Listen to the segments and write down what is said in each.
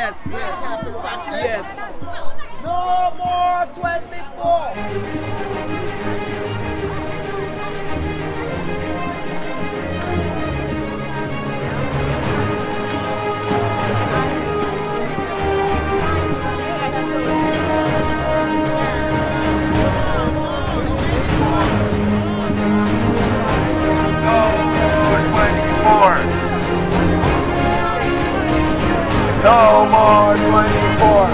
Yes, yes. No more 24. No more 24.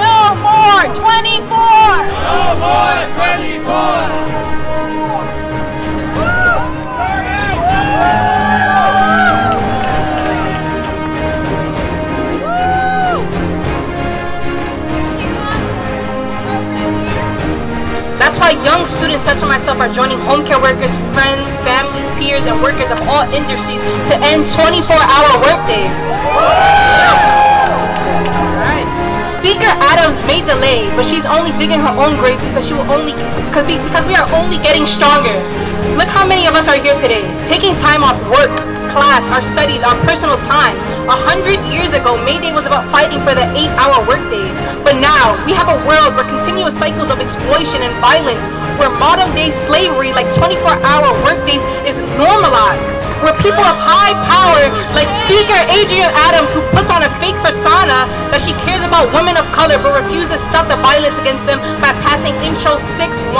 No more 24. That's why young students such as myself are joining home care workers, friends, families, peers, and workers of all industries to end 24-hour workdays. Speaker Adams may delay, but she's only digging her own grave because because we are only getting stronger. Look how many of us are here today, taking time off work, class, our studies, our personal time. 100 years ago, May Day was about fighting for the 8-hour workdays. But now, we have a world where continuous cycles of exploitation and violence, where modern-day slavery like 24-hour workdays is normalized, where people of high power like Speaker Adrian Adams, who puts on a fake persona that she cares about women of color but refuses to stop the violence against them by passing Intro 615.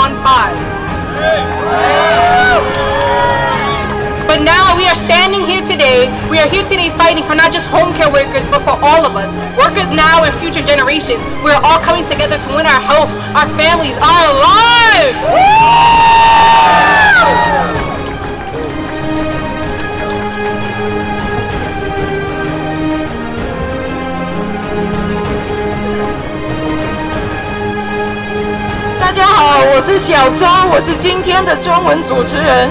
But now we are standing here today, we are here today fighting for not just home care workers, but for all of us. Workers now and future generations. We are all coming together to win our health, our families, our lives!大家好，我是小周，我是今天的中文主持人。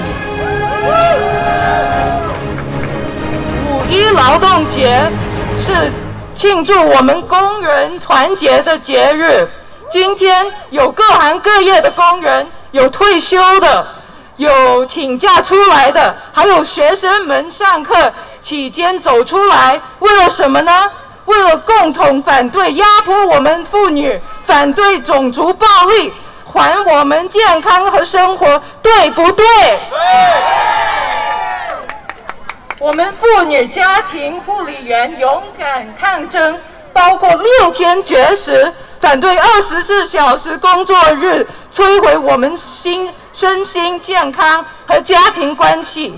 5·1劳动节是庆祝我们工人团结的节日。今天有各行各业的工人，有退休的，有请假出来的，还有学生们上课期间走出来，为了什么呢？为了共同反对压迫我们妇女，反对种族暴力，还我们健康和生活，对不对？我们妇女家庭护理员勇敢抗争，包括6天绝食，反对24小时工作日，摧毁我们身心健康和家庭关系，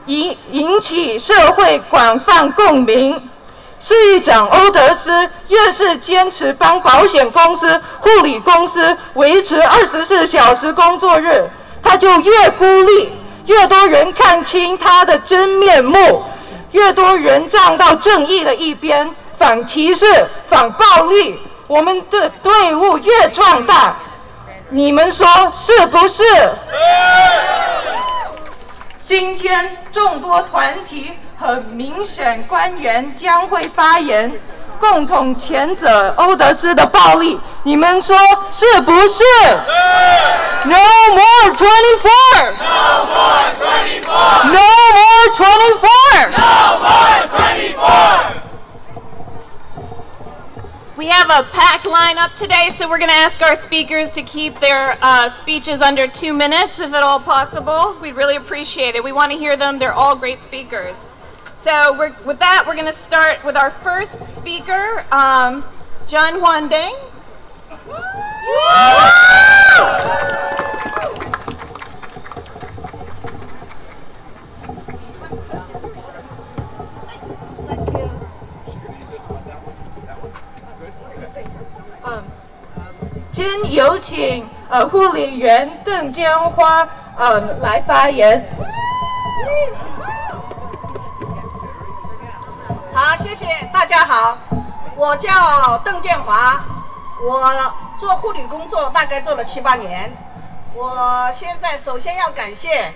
引起社会广泛共鸣。市议长欧德斯越是坚持帮保险公司、护理公司维持24小时工作日，他就越孤立，越多人看清他的真面目，越多人站到正义的一边，反歧视、反暴力，我们的队伍越壮大。你们说是不是？今天众多团体和民选官员将会发言，共同谴责欧德斯的暴力。你们说是不是 ？No more 24! No more 24! No more 24! No more 24! We have a packed lineup today, so we're going to ask our speakers to keep their speeches under 2 minutes, if at all possible. We'd really appreciate it. We want to hear them. They're all great speakers. So with that, we're going to start with our first speaker, John Huandeng. .先有请护理员邓江花来发言。好，谢谢大家好，我叫邓建华，我做护理工作大概做了7、8年。我现在首先要感谢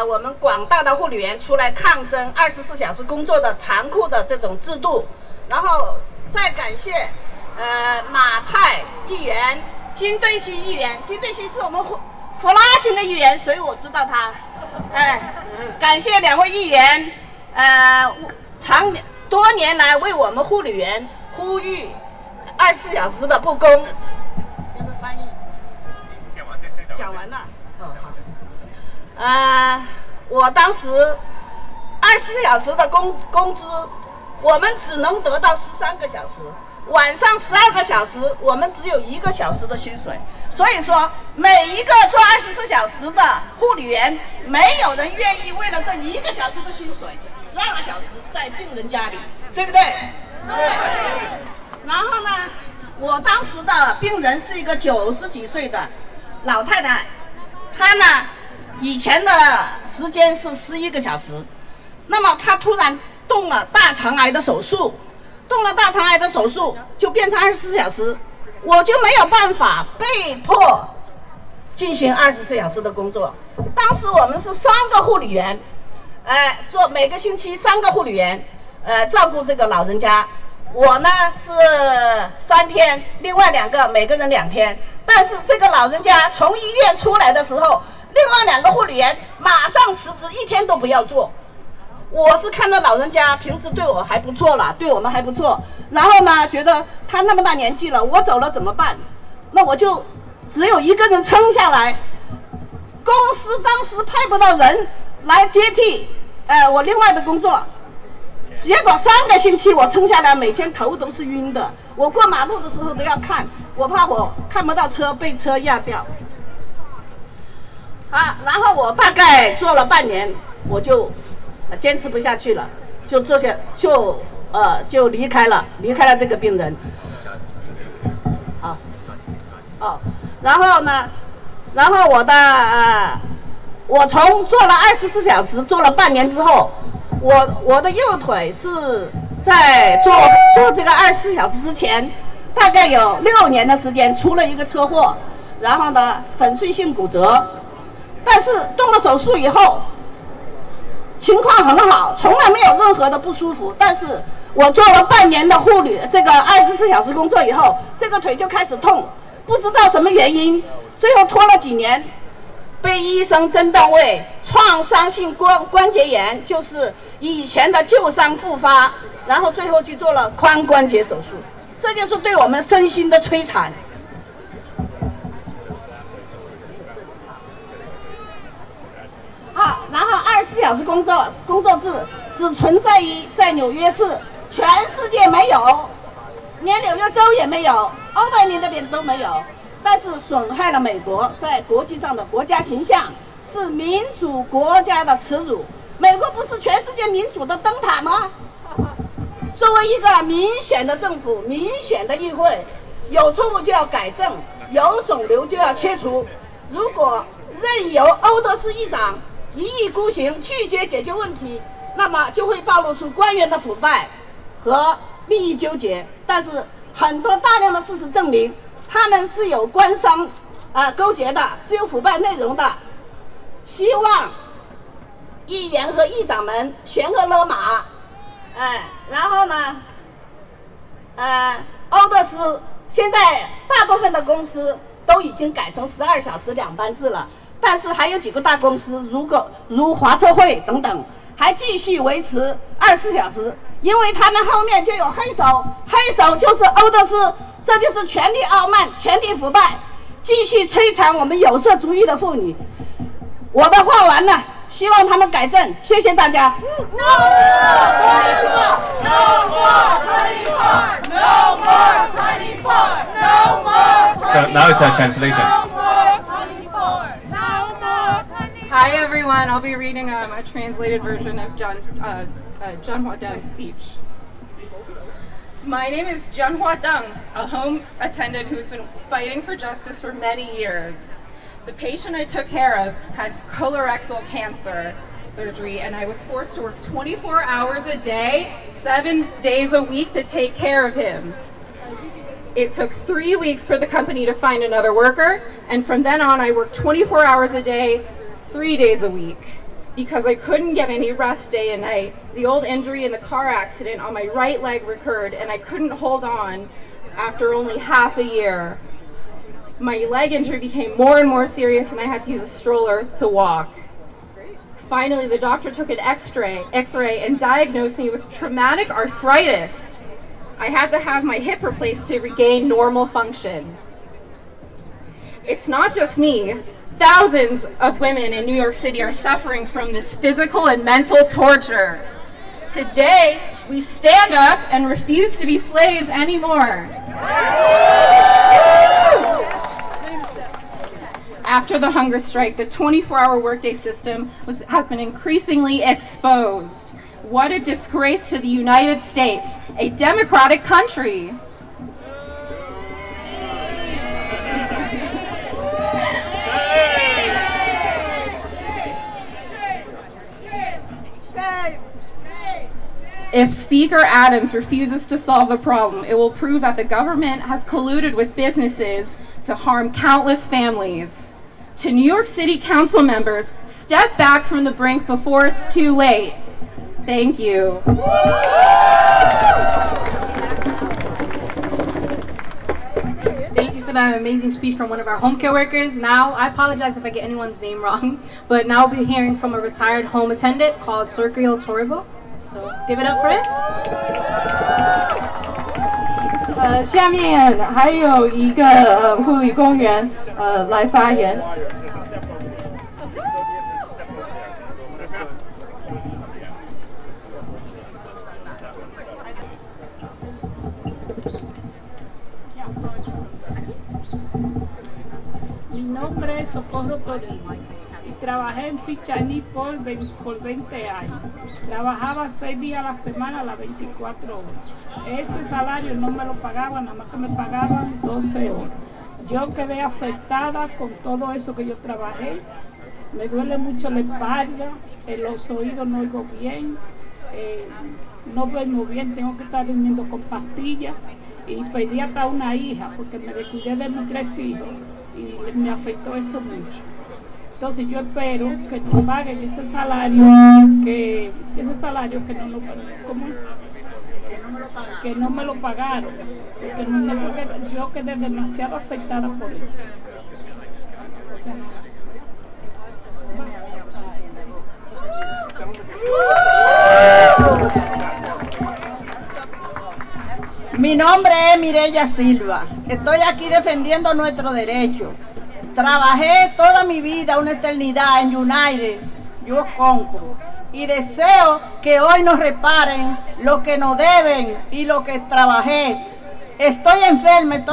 我们广大的护理员出来抗争24小时工作的残酷的这种制度，然后再感谢马泰议员、金对熙议员，金对熙是我们弗拉新的议员，所以我知道他。感谢2位议员，多年来为我们护理员呼吁24小时的不公。有没有翻译？讲完了。哦，好。我当时24小时的工资，我们只能得到13个小时。晚上12个小时，我们只有1个小时的薪水。所以说，每一个做24小时的护理员，没有人愿意为了这1个小时的薪水，12个小时在病人家里，对不对？对。然后呢，我当时的病人是一个90几岁的老太太，她呢以前的时间是11个小时，那么她突然动了大肠癌的手术。动了大肠癌的手术就变成24小时，我就没有办法，被迫进行24小时的工作。当时我们是3个护理员，做每个星期3个护理员，照顾这个老人家。我呢是3天，另外2个每个人2天。但是这个老人家从医院出来的时候，另外2个护理员马上辞职，1天都不要做。我是看到老人家平时对我还不错了，对我们还不错，然后呢，觉得他那么大年纪了，我走了怎么办？那我就只有1个人撑下来。公司当时派不到人来接替，我另外的工作，结果3个星期我撑下来，每天头都是晕的。我过马路的时候都要看，我怕我看不到车，被车压掉。然后我大概做了半年，我就坚持不下去了，就离开了这个病人。然后呢，我从做了24小时，做了半年之后，我的右腿是在做这个24小时之前，大概有6年的时间出了一个车祸，然后呢粉碎性骨折，但是动了手术以后。情况很好，从来没有任何的不舒服。但是我做了半年的护理，这个24小时工作以后，这个腿就开始痛，不知道什么原因，最后拖了几年，被医生诊断为创伤性关节炎，就是以前的旧伤复发，然后最后去做了髋关节手术，这就是对我们身心的摧残。好，然后24小时工作制只存在于在纽约市，全世界没有，连纽约州也没有，欧美那边都没有。但是损害了美国在国际上的国家形象，是民主国家的耻辱。美国不是全世界民主的灯塔吗？作为一个民选的政府、民选的议会，有错误就要改正，有肿瘤就要切除。如果任由欧德斯议长一意孤行，拒绝解决问题，那么就会暴露出官员的腐败和利益纠结。但是很多大量的事实证明，他们是有官商勾结的，是有腐败内容的。希望议员和议长们悬崖勒马，然后呢，欧德斯现在大部分的公司都已经改成12小时2班制了，但是还有几个大公司，如华车会等等，还继续维持24小时，因为他们后面就有黑手，黑手就是欧德斯。这就是权力傲慢、权力腐败，继续摧残我们有色主义的妇女。我的话完了，希望他们改正，谢谢大家。So now it's a translation. Hi everyone, I'll be reading a translated version of John Hua Deng's speech. My name is John Hua Deng, a home attendant who's been fighting for justice for many years. The patient I took care of had colorectal cancer surgery, and I was forced to work 24 hours a day, 7 days a week to take care of him. It took 3 weeks for the company to find another worker, and from then on I worked 24 hours a day, 3 days a week. Because I couldn't get any rest day and night. The old injury in the car accident on my right leg recurred, and I couldn't hold on after only half a year. My leg injury became more and more serious, and I had to use a stroller to walk. Finally, the doctor took an X-ray and diagnosed me with traumatic arthritis. I had to have my hip replaced to regain normal function. It's not just me. Thousands of women in New York City are suffering from this physical and mental torture. Today, we stand up and refuse to be slaves anymore. After the hunger strike, the 24-hour workday system has been increasingly exposed. What a disgrace to the United States, a democratic country. If Speaker Adams refuses to solve the problem, it will prove that the government has colluded with businesses to harm countless families. To New York City Council members, step back from the brink before it's too late. Thank you. Thank you for that amazing speech from one of our home care workers. Now, I apologize if I get anyone's name wrong, but now we'll be hearing from a retired home attendant called Sergio Torribo. So give it up for him. 下面还有一个护理工员来发言。Mi nombre es Socorro Torino y trabajé en Fichaní por 20 años. Trabajaba 6 días a la semana a las 24 horas. Ese salario no me lo pagaban, nada más que me pagaban 12 horas. Yo quedé afectada con todo eso que yo trabajé. Me duele mucho la espalda, los oídos no oigo bien, no duermo bien, tengo que estar durmiendo con pastillas. Y pedí hasta una hija porque me descuidé de mis 3 hijos y me afectó eso mucho. Entonces yo espero que nos paguen ese salario que no nos que no me lo pagaron, porque yo quedé demasiado afectada por eso. Mi nombre es Mireya Silva. Estoy aquí defendiendo nuestro derecho. Trabajé toda mi vida, una eternidad en United, yo conco. Y deseo que hoy nos reparen lo que nos deben y lo que trabajé. Estoy enferma,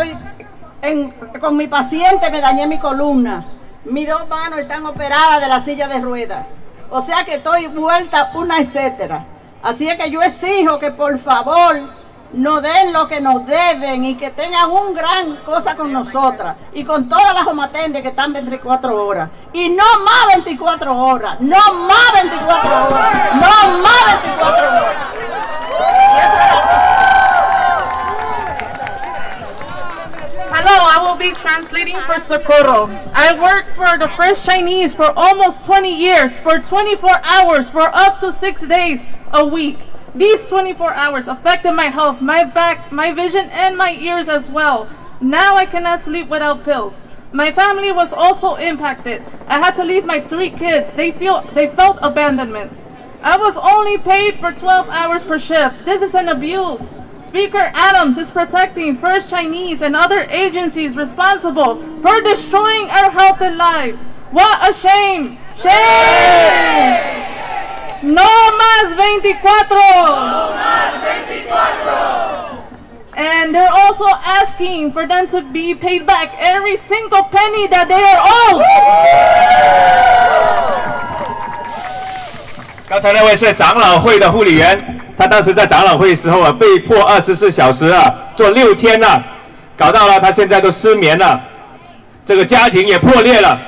con mi paciente me dañé mi columna. Mis dos manos están operadas de la silla de ruedas. O sea que estoy vuelta una etcétera. Así es que yo exijo que por favor nos den lo que nos deben y que tengan un gran cosa con nosotras y con todas las homatendes que están 24 horas. Y no más 24 horas, no más 24 horas, no más 24 horas. Hello, I will be translating for Socorro. I worked for the First Chinese for almost 20 years, for 24 hours, for up to 6 days a week. These 24 hours affected my health, my back, my vision, and my ears as well. Now I cannot sleep without pills. My family was also impacted. I had to leave my 3 kids. They felt abandonment. I was only paid for 12 hours per shift. This is an abuse. Speaker Adams is protecting First Chinese and other agencies responsible for destroying our health and lives. What a shame! Shame! No más 24! No más 24! And they're also asking for them to be paid back every single penny that they are owed! 刚才那位是长老会的护理员，他当时在长老会时候被迫24小时做6天搞到了他现在都失眠了，这个家庭也破裂了。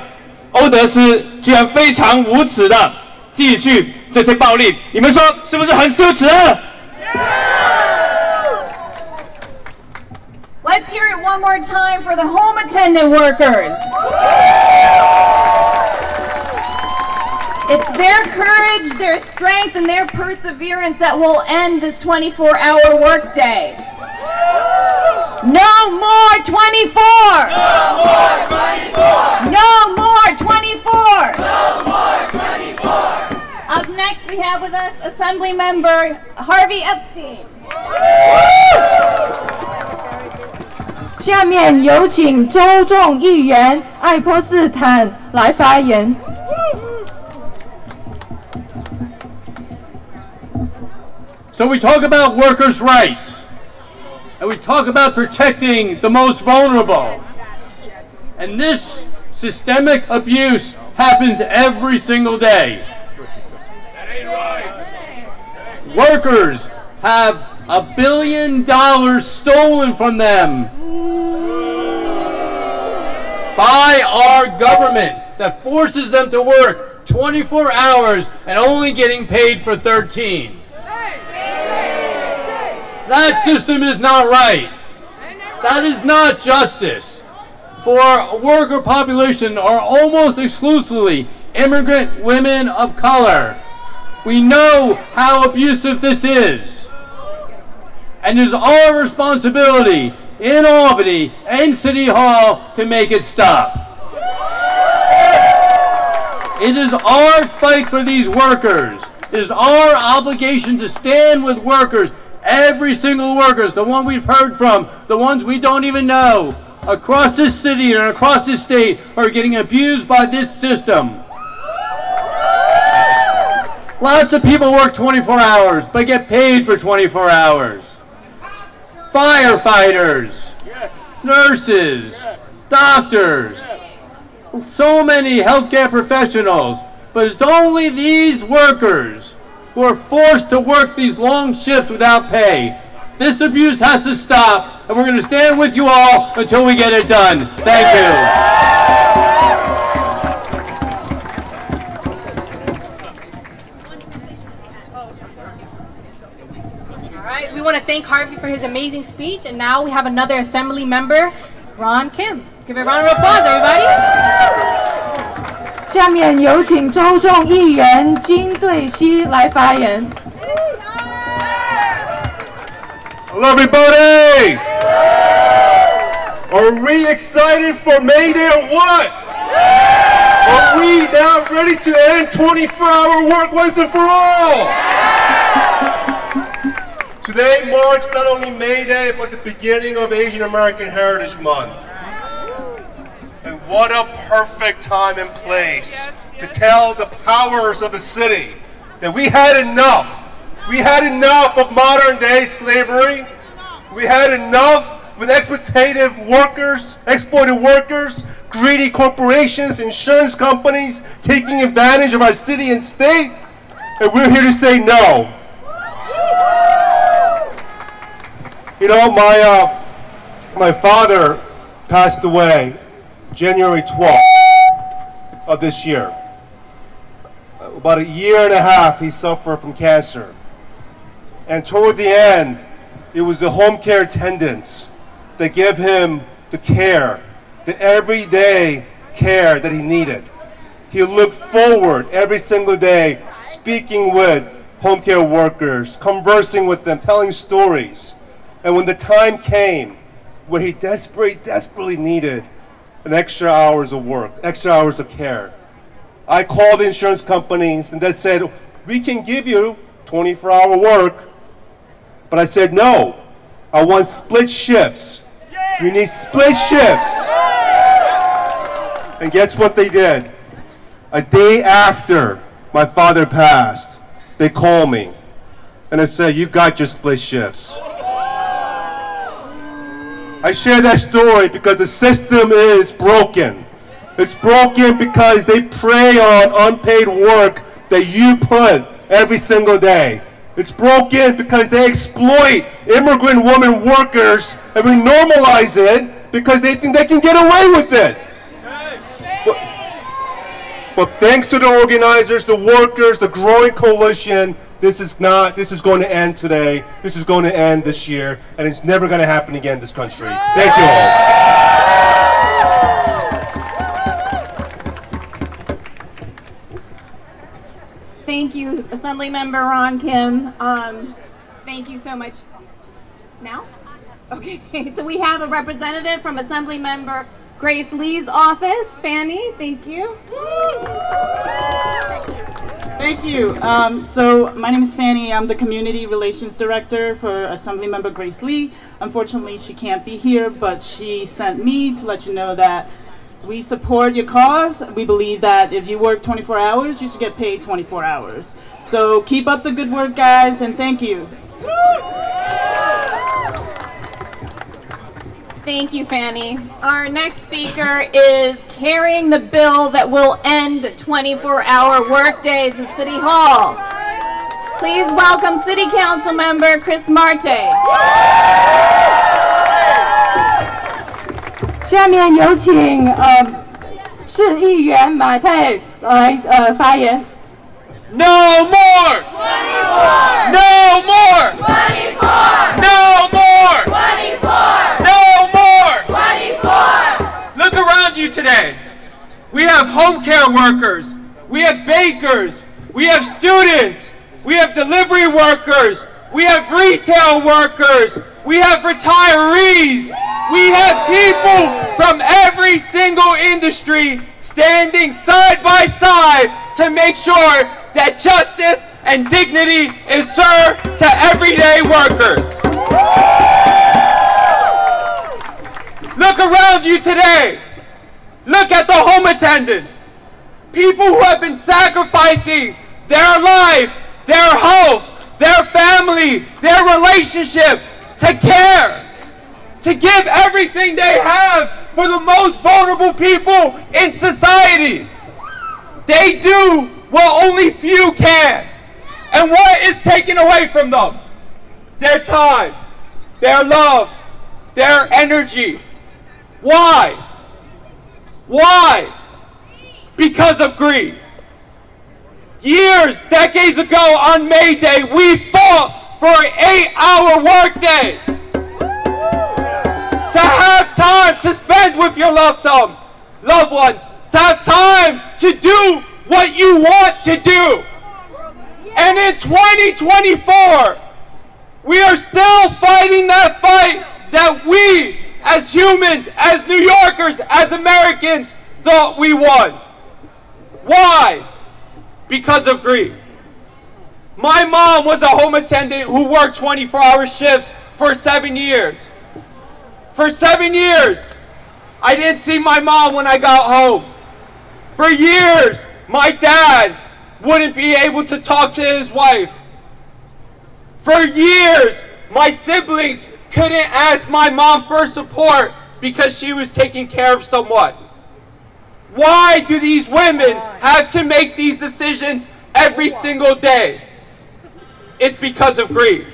欧德斯居然非常无耻的继续这些暴力，你们说是不是很羞耻？Let's hear it one more time for the home attendant workers. It's their courage, their strength, and their perseverance that will end this 24-hour workday. No more 24! No more 24! No more 24! No more 24! Up next, we have with us Assembly Member Harvey Epstein. 下面有请州众议员爱泼斯坦来发言。So we talk about workers' rights, and we talk about protecting the most vulnerable. And this systemic abuse happens every single day. Workers have $1 billion stolen from them by our government that forces them to work 24 hours and only getting paid for 13. That system is not right. That is not justice. For a worker population are almost exclusively immigrant women of color. We know how abusive this is. And it is our responsibility in Albany and City Hall to make it stop. It is our fight for these workers. It is our obligation to stand with workers, every single workers, the one we've heard from, the ones we don't even know, across this city and across this state are getting abused by this system. Lots of people work 24 hours, but get paid for 24 hours. Firefighters, nurses, doctors, so many healthcare professionals, but it's only these workers who are forced to work these long shifts without pay. This abuse has to stop, and we're going to stand with you all until we get it done. Thank you. All right, we want to thank Harvey for his amazing speech, and now we have another Assembly member, Ron Kim. Give a round of applause, everybody. 下面有请州众议员金对熙来发言。Hello, everybody! Are we excited for May Day or what? Are we now ready to end 24-hour work once and for all? Today marks not only May Day, but the beginning of Asian American Heritage Month. And what a perfect time and place to tell the powers of the city that we had enough. We had enough of modern day slavery. We had enough with exploitative workers, greedy corporations, insurance companies taking advantage of our city and state. And we're here to say no. You know, my father passed away January 12th of this year. About a year and a half he suffered from cancer. And toward the end, it was the home care attendants that gave him the care, the everyday care that he needed. He looked forward every single day, speaking with home care workers, conversing with them, telling stories. And when the time came where he desperately needed an extra hours of work, extra hours of care, I called the insurance companies and they said, we can give you 24-hour work. But I said, no, I want split shifts. We need split shifts. And guess what they did? A day after my father passed, they called me and they said, you got your split shifts. I share that story because the system is broken. It's broken because they prey on unpaid work that you put every single day. It's broken because they exploit immigrant women workers and we normalize it because they think they can get away with it. But thanks to the organizers, the workers, the growing coalition, this is going to end today. This is going to end this year, and it's never going to happen again in this country. Thank you all. Thank you, Assemblymember Ron Kim. Thank you so much. Now? Okay, so we have a representative from Assemblymember Grace Lee's office. Fanny, thank you. Thank you. So my name is Fanny. I'm the Community Relations Director for Assemblymember Grace Lee. Unfortunately, she can't be here, but she sent me to let you know that we support your cause. We believe that if you work 24 hours, you should get paid 24 hours. So keep up the good work, guys, and thank you. Thank you, Fanny. Our next speaker is carrying the bill that will end 24-hour workdays at City Hall. Please welcome City Council Member Chris Marte. 下面有请市议员马泰来发言。No more! 24! No more! 24! No more! 24! No more! 24! Look around you today. We have home care workers. We have bakers. We have students. We have delivery workers. We have retail workers. We have retirees. We have people from every single industry standing side by side to make sure that justice and dignity is served to everyday workers. Look around you today. Look at the home attendants. People who have been sacrificing their life, their health, their family, their relationship to care, to give everything they have for the most vulnerable people in society. They do what only few can. And what is taken away from them? Their time, their love, their energy. Why? Why? Because of greed. Years, decades ago on May Day, we fought for an 8-hour workday. To have time to spend with your loved ones. To have time to do what you want to do. And in 2024, we are still fighting that fight that we, as humans, as New Yorkers, as Americans, thought we won. Why? Because of greed. My mom was a home attendant who worked 24-hour shifts for 7 years. For 7 years, I didn't see my mom when I got home. For years, my dad wouldn't be able to talk to his wife. For years, my siblings couldn't ask my mom for support because she was taking care of someone. Why do these women have to make these decisions every single day? It's because of greed.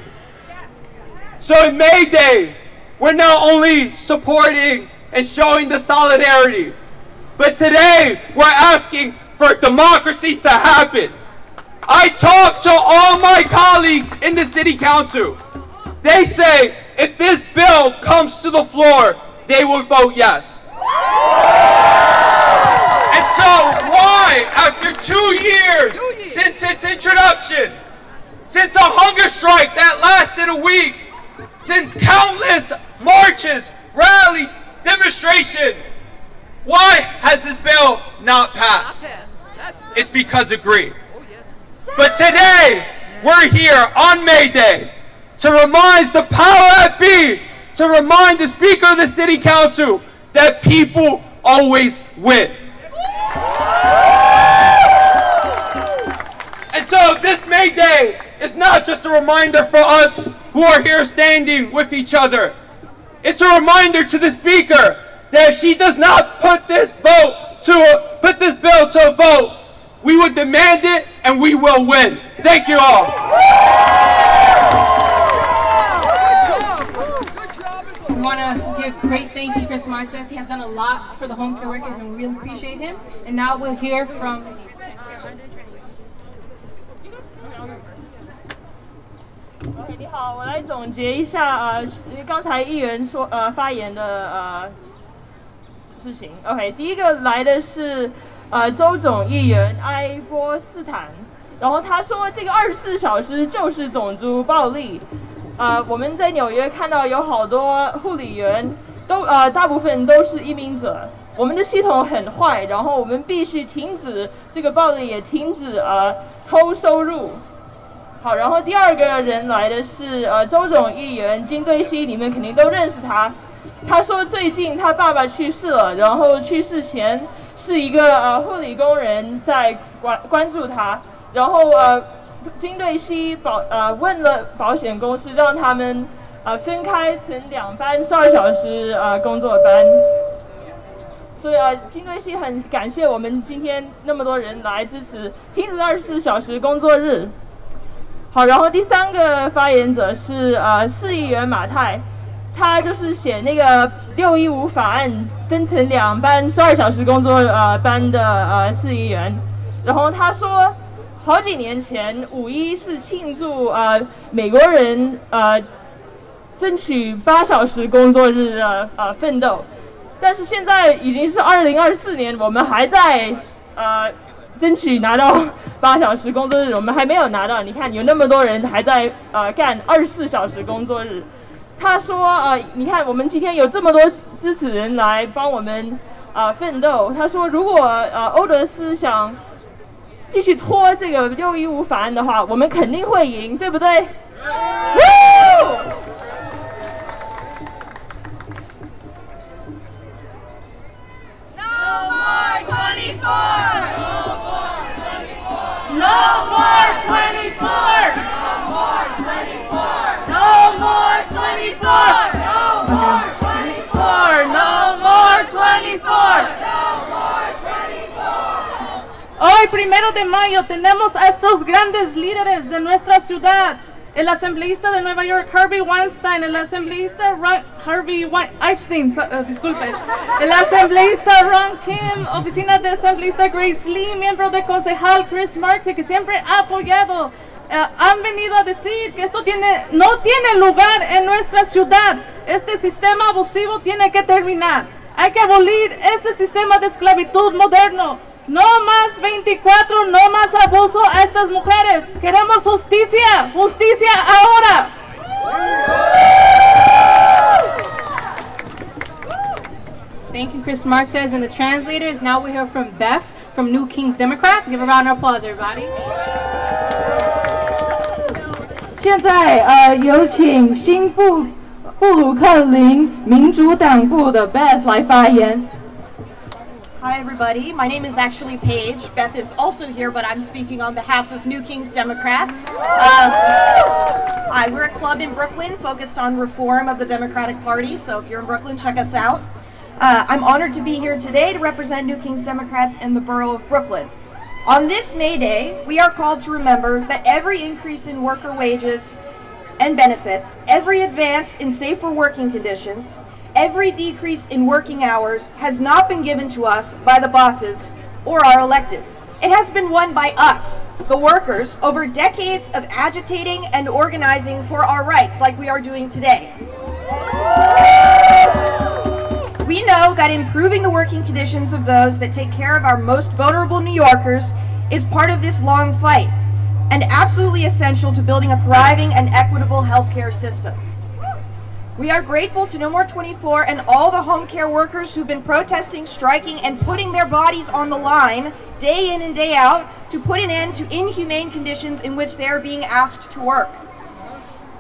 So in May Day, we're not only supporting and showing the solidarity, but today we're asking for democracy to happen. I talked to all my colleagues in the city council. They say if this bill comes to the floor, they will vote yes. And so why, after 2 years since its introduction, since a hunger strike that lasted a week, since countless marches, rallies, demonstrations, why has this bill not passed? It's because of greed. But today, we're here on May Day to remind the power that be, to remind the Speaker of the City Council that people always win. And so this May Day is not just a reminder for us who are here standing with each other. It's a reminder to the Speaker that if she does not put this bill to a vote, we will demand it and we will win. Thank you all. We want to give great thanks to Chris Martez. He has done a lot for the home care workers and we really appreciate him. And now we'll hear from... 你好，我来总结一下刚才议员说发言的事情。OK， 第一个来的是周总议员埃波斯坦，然后他说这个24小时就是种族暴力。我们在纽约看到有好多护理员都大部分都是移民者。我们的系统很坏，然后我们必须停止这个暴力，也停止偷收入。好，然后第二个人来的是周总议员金对熙，你们肯定都认识他。他说最近他爸爸去世了，然后去世前是一个护理工人在关注他，然后金对熙问了保险公司让他们分开成2班12小时工作班。所以金对熙很感谢我们今天那么多人来支持停止24小时工作日。好，然后第三个发言者是市议员马泰，他就是写那个615法案分成2班12小时工作班的市议员，然后他说好几年前5·1是庆祝美国人争取8小时工作日的奋斗，但是现在已经是2024年，我们还在争取拿到8小时工作日，我们还没有拿到。你看，有那么多人还在干24小时工作日。他说你看，我们今天有这么多支持人来帮我们奋斗。他说，如果欧德斯想继续拖这个615法案的话，我们肯定会赢，对不对？No more 24! No more 24! No more 24! No more 24! No more 24! Hoy, 1 de mayo, tenemos a estos grandes líderes de nuestra ciudad. El asambleísta de Nueva York, Harvey Weinstein, el asambleísta Epstein, disculpe, el asambleísta Ron Kim, oficina de asambleísta Grace Lee, miembro del concejal Chris Martin, que siempre ha apoyado, han venido a decir que esto no tiene lugar en nuestra ciudad. Este sistema abusivo tiene que terminar. Hay que abolir ese sistema de esclavitud moderno. No más 24, no más abuso a estas mujeres. Queremos justicia, justicia ahora. Thank you, Chris Martez and the translators. Now we hear from Beth from New Kings Democrats. Give a round of applause, everybody. 现在有请新布鲁克林民主党部的 Beth 来发言。Hi everybody, my name is actually Paige. Beth is also here, but I'm speaking on behalf of New Kings Democrats. Hi, we're a club in Brooklyn focused on reform of the Democratic Party, so if you're in Brooklyn, check us out. I'm honored to be here today to represent New Kings Democrats in the borough of Brooklyn. On this May Day, we are called to remember that every increase in worker wages and benefits, every advance in safer working conditions, every decrease in working hours has not been given to us by the bosses or our electeds. It has been won by us, the workers, over decades of agitating and organizing for our rights like we are doing today. We know that improving the working conditions of those that take care of our most vulnerable New Yorkers is part of this long fight and absolutely essential to building a thriving and equitable healthcare system. We are grateful to No More 24 and all the home care workers who've been protesting, striking, and putting their bodies on the line day in and day out to put an end to inhumane conditions in which they are being asked to work.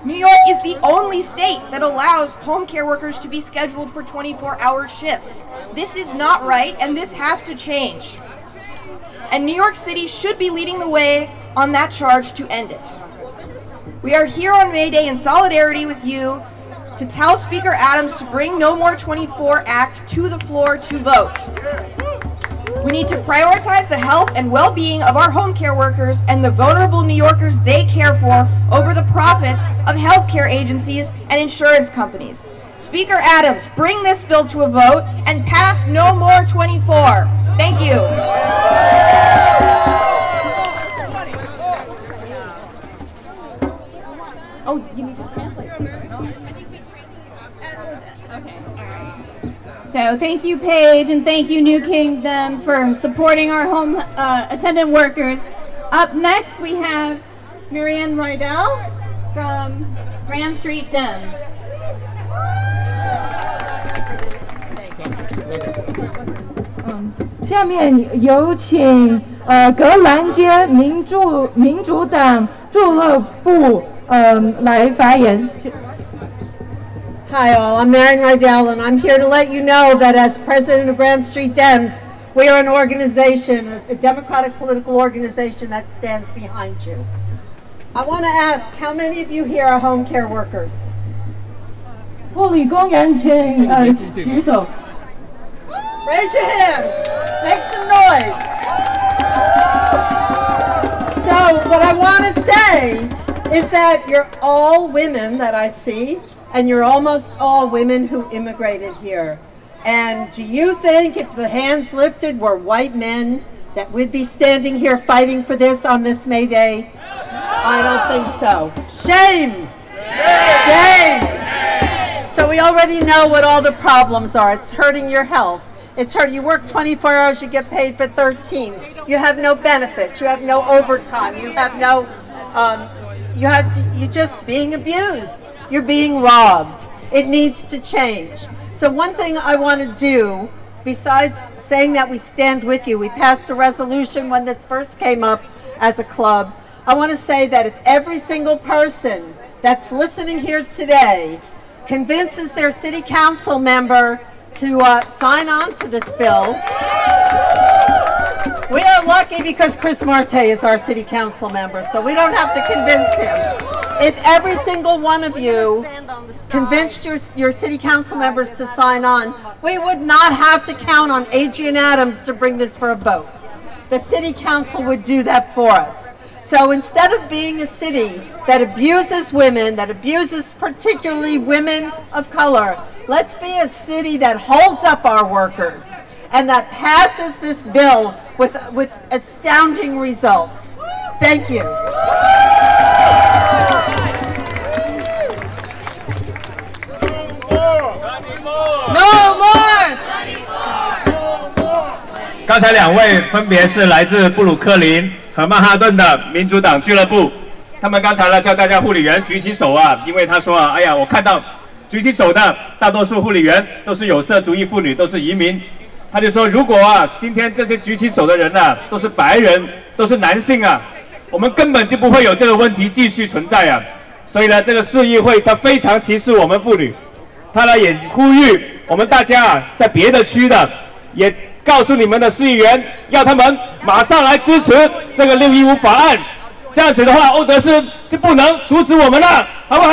New York is the only state that allows home care workers to be scheduled for 24-hour shifts. This is not right, and this has to change. And New York City should be leading the way on that charge to end it. We are here on May Day in solidarity with you to tell Speaker Adams to bring No More 24 Act to the floor to vote. We need to prioritize the health and well-being of our home care workers and the vulnerable New Yorkers they care for over the profits of healthcare agencies and insurance companies. Speaker Adams, bring this bill to a vote and pass No More 24. Thank you. Oh, you need to translate. Okay. So thank you, Paige, and thank you, New Kingdoms, for supporting our home attendant workers. Up next, we have Marianne Rydell from Grand Street Dems. 下面有请格兰街民主党俱乐部来发言。Hi all, I'm Marianne Rydell, and I'm here to let you know that as president of Grand Street Dems, we are an organization, a democratic political organization that stands behind you. I want to ask, how many of you here are home care workers? 护理工人请举手。 Raise your hand. Make some noise. So what I want to say is that you're all women that I see, and you're almost all women who immigrated here. And do you think if the hands lifted were white men that we'd be standing here fighting for this on this May Day? I don't think so. Shame! Shame! So we already know what all the problems are. It's hurting your health. It's hurting. You work 24 hours, you get paid for 13. You have no benefits. You have no overtime. You have no, you're just being abused. You're being robbed. It needs to change. So one thing I want to do, besides saying that we stand with you, we passed a resolution when this first came up as a club. I want to say that if every single person that's listening here today convinces their city council member to sign on to this bill. We are lucky because Chris Marte is our city council member, so we don't have to convince him. If every single one of you convinced your city council members to sign on, we would not have to count on Adrian Adams to bring this for a vote. The city council would do that for us. So instead of being a city that abuses women, that abuses particularly women of color, let's be a city that holds up our workers and that passes this bill with astounding results. Thank you. No more! 刚才两位分别是来自布鲁克林和曼哈顿的民主党俱乐部，他们刚才呢叫大家护理员举起手啊，因为他说啊，哎呀，我看到举起手的大多数护理员都是有色族裔妇女，都是移民。他就说，如果啊，今天这些举起手的人啊，都是白人，都是男性啊，我们根本就不会有这个问题继续存在啊。所以呢，这个市议会他非常歧视我们妇女，他呢也呼吁我们大家啊，在别的区的也告诉你们的市议员，要他们马上来支持这个615法案，这样子的话，欧德斯就不能阻止我们了，好不好？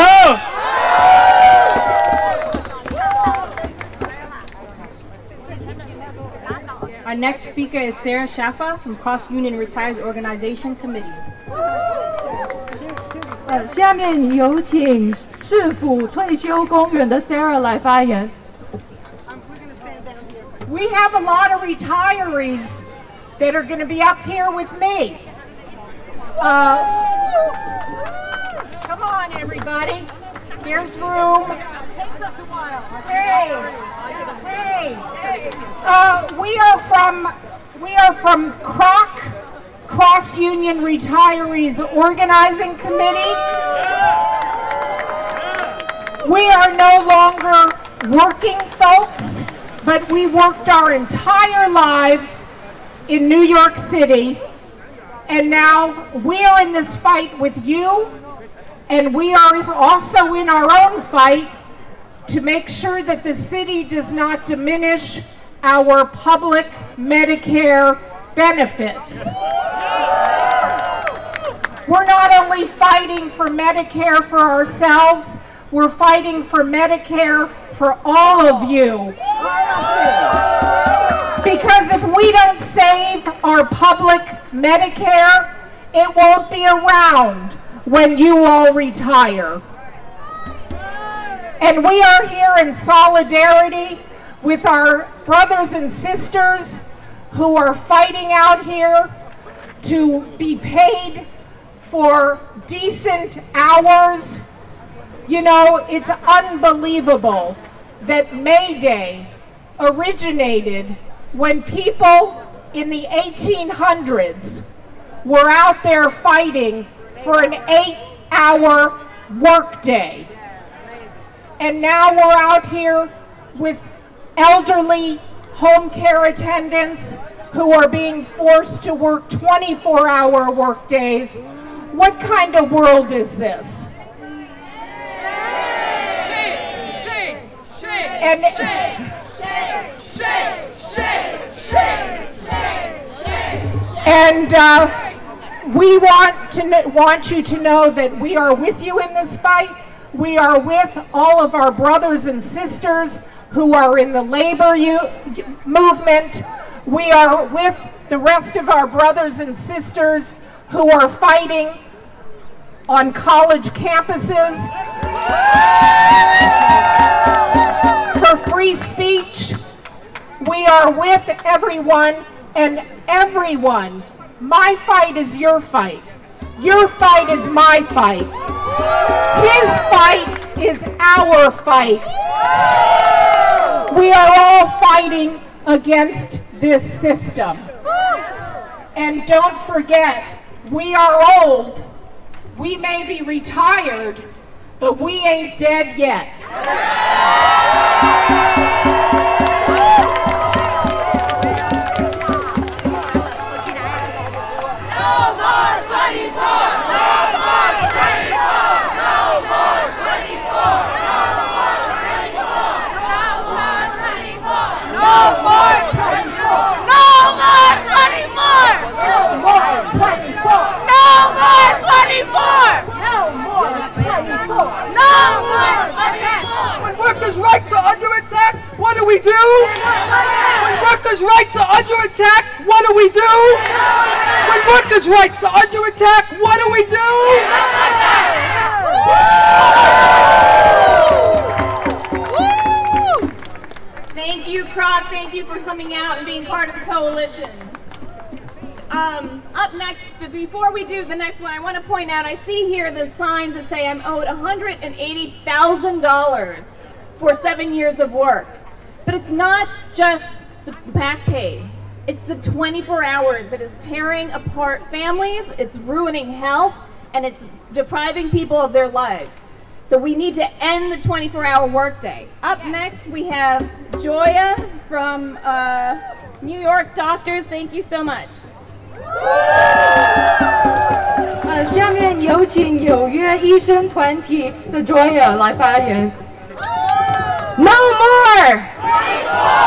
Our next speaker is Sarah Shaffa from Cross Union Retires Organization Committee. 下面有请市府退休公园的 Sarah 来发言。 We have a lot of retirees that are going to be up here with me. Come on, everybody. Here's room. Takes us a while. Hey, hey. We are from Cross Union Retirees Organizing Committee. We are no longer working folks, but we worked our entire lives in New York City, and now we are in this fight with you, and we are also in our own fight to make sure that the city does not diminish our public Medicare benefits. We're not only fighting for Medicare for ourselves, we're fighting for Medicare for all of you. Because if we don't save our public Medicare, it won't be around when you all retire. And we are here in solidarity with our brothers and sisters who are fighting out here to be paid for decent hours. You know, it's unbelievable that May Day originated when people in the 1800s were out there fighting for an 8-hour workday. And now we're out here with elderly home care attendants who are being forced to work 24-hour workdays. What kind of world is this? And we want you to know that we are with you in this fight. We are with all of our brothers and sisters who are in the labor movement. We are with the rest of our brothers and sisters who are fighting on college campuses for free speech. We are with everyone, and everyone. My fight is your fight. Your fight is my fight. His fight is our fight. We are all fighting against this system. And don't forget, we are old. We may be retired, but we ain't dead yet. When workers' rights are under attack, what do we do? When workers' rights are under attack, what do we do? When workers' rights are under attack, what do we do? Thank you, Croc. Thank you for coming out and being part of the coalition. Up next, but before we do the next one, I want to point out, I see here the signs that say I'm owed $180,000 for 7 years of work. But it's not just the back pay. It's the 24 hours that is tearing apart families, it's ruining health, and it's depriving people of their lives. So we need to end the 24-hour workday. Up next, we have Joya from New York Doctors. Thank you so much. 下面有请纽约医生团体的 Joya 来发言。No more!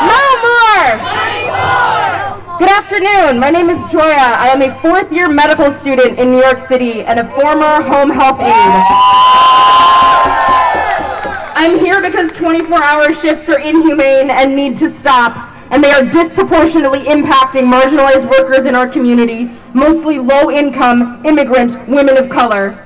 No more! Good afternoon. My name is Joya. I am a fourth-year medical student in New York City and a former home health aide. I'm here because 24-hour shifts are inhumane and need to stop, and they are disproportionately impacting marginalized workers in our community, mostly low-income, immigrant women of color.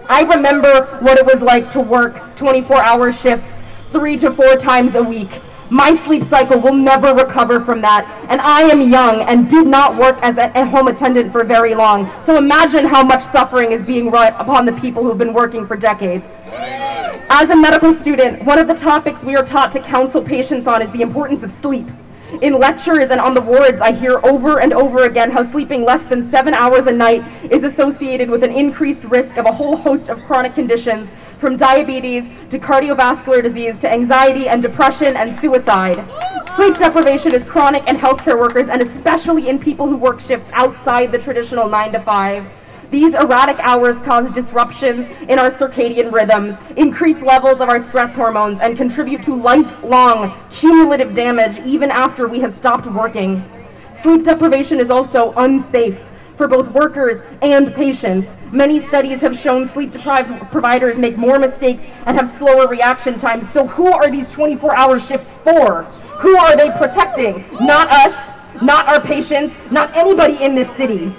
I remember what it was like to work 24-hour shifts 3 to 4 times a week. My sleep cycle will never recover from that, and I am young and did not work as a home attendant for very long, so imagine how much suffering is being brought upon the people who've been working for decades. As a medical student, one of the topics we are taught to counsel patients on is the importance of sleep. In lectures and on the wards, I hear over and over again how sleeping less than 7 hours a night is associated with an increased risk of a whole host of chronic conditions, from diabetes to cardiovascular disease to anxiety and depression and suicide. Sleep deprivation is chronic in healthcare workers, and especially in people who work shifts outside the traditional 9 to 5. These erratic hours cause disruptions in our circadian rhythms, increase levels of our stress hormones, and contribute to lifelong cumulative damage even after we have stopped working. Sleep deprivation is also unsafe for both workers and patients. Many studies have shown sleep-deprived providers make more mistakes and have slower reaction times. So who are these 24-hour shifts for? Who are they protecting? Not us, not our patients, not anybody in this city.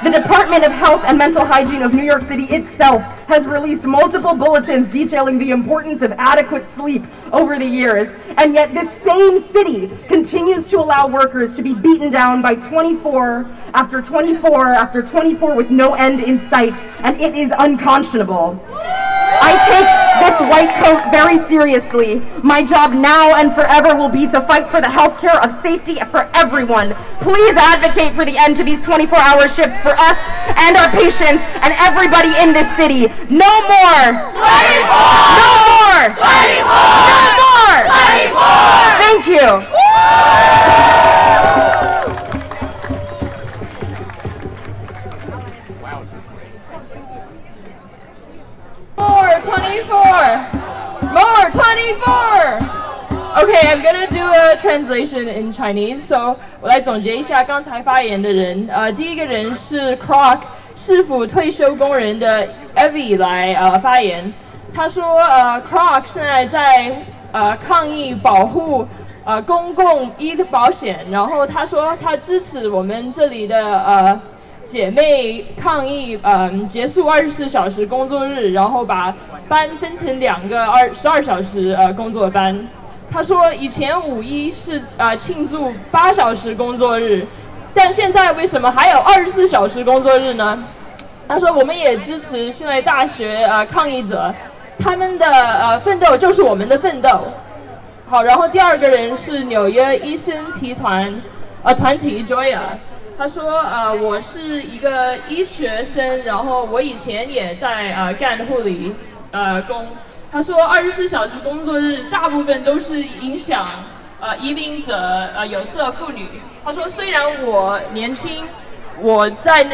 The Department of Health and Mental Hygiene of New York City itself has released multiple bulletins detailing the importance of adequate sleep over the years, and yet this same city continues to allow workers to be beaten down by 24 after 24 after 24 with no end in sight, and it is unconscionable. I take this white coat very seriously. My job now and forever will be to fight for the health care of safety for everyone. Please advocate for the end to these 24-hour shifts for us and our patients and everybody in this city. No more! 24! No more! 24! No more! 24! Thank you! More 24! More 24! Okay, I'm gonna do a translation in Chinese. So 我来总结一下刚才发言的人。第一个人是 Croc 市府退休工人的 Evie 来发言。他说Croc 现在在抗议保护公共医疗保险，然后他说他支持我们这里的姐妹抗议，结束24小时工作日，然后把班分成2个12小时工作班。他说以前5·1是庆祝8小时工作日，但现在为什么还有24小时工作日呢？他说我们也支持现在大学抗议者，他们的奋斗就是我们的奋斗。好，然后第二个人是纽约医生团体 Joya。他说我是一个医学生，然后我以前也在干护理工。他说24小时工作日大部分都是影响移民者有色妇女。他说虽然我年轻，我在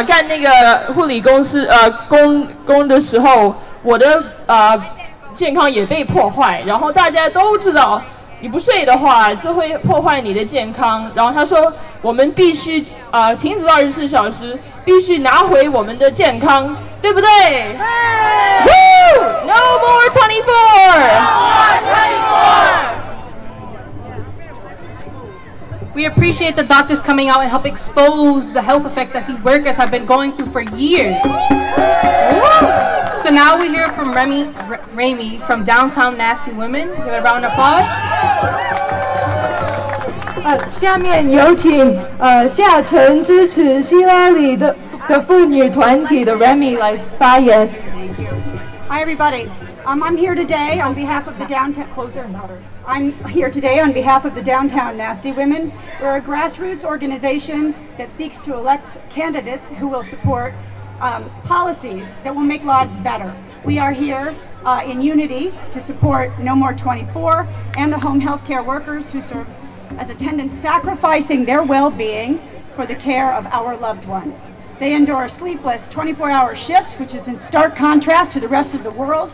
干那个护理公司工的时候，我的健康也被破坏，然后大家都知道你不睡的话，这会破坏你的健康。然后他说，我们必须停止24小时，必须拿回我们的健康，对不对？对。Woo! No more 24. No more 24. We appreciate the doctors coming out and help expose the health effects that these workers have been going through for years. So now we hear from Remy from Downtown Nasty Women. Give it a round of applause. 下面有请下沉支持希拉里的妇女团体的 Remy 来发言。Hi everybody. I'm here today on behalf of the downtown. I'm here today on behalf of the Downtown Nasty Women. We're a grassroots organization that seeks to elect candidates who will support policies that will make lives better. We are here in unity to support No More 24 and the home health care workers who serve as attendants, sacrificing their well-being for the care of our loved ones. They endure sleepless 24-hour shifts, which is in stark contrast to the rest of the world.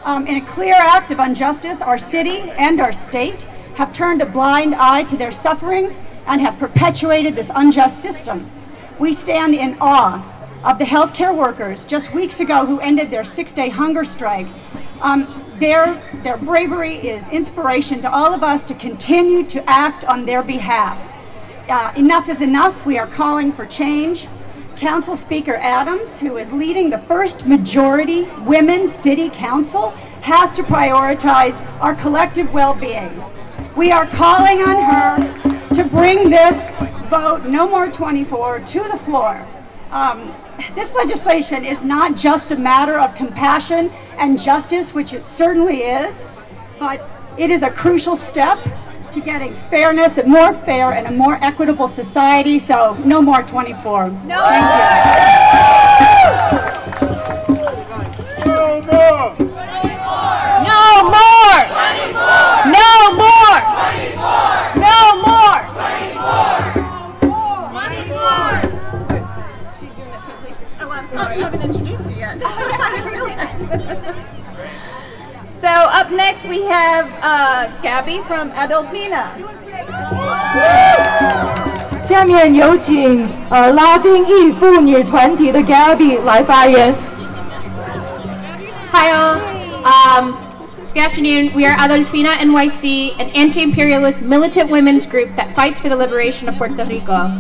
In a clear act of injustice, our city and our state have turned a blind eye to their suffering and have perpetuated this unjust system. We stand in awe of the healthcare workers just weeks ago who ended their 6-day hunger strike. Their bravery is inspiration to all of us to continue to act on their behalf. Enough is enough. We are calling for change. Council Speaker Adams, who is leading the first majority women city council, has to prioritize our collective well-being. We are calling on her to bring this vote, No More 24, to the floor. This legislation is not just a matter of compassion and justice, which it certainly is, but it is a crucial step to getting fairness, a more fair and a more equitable society. So no more 24. No. Thank you. No more. 24. No more. 24. No more. 24. No more. 24. 24. She's doing the translation. Oh, I'm sorry. I haven't introduced you yet. Really nice. So up next we have Gabby from Adolfina. 下面有请拉丁裔妇女团体的 Gabby 来发言。 Hi all. Good afternoon. We are Adolfina NYC, an anti-imperialist militant women's group that fights for the liberation of Puerto Rico.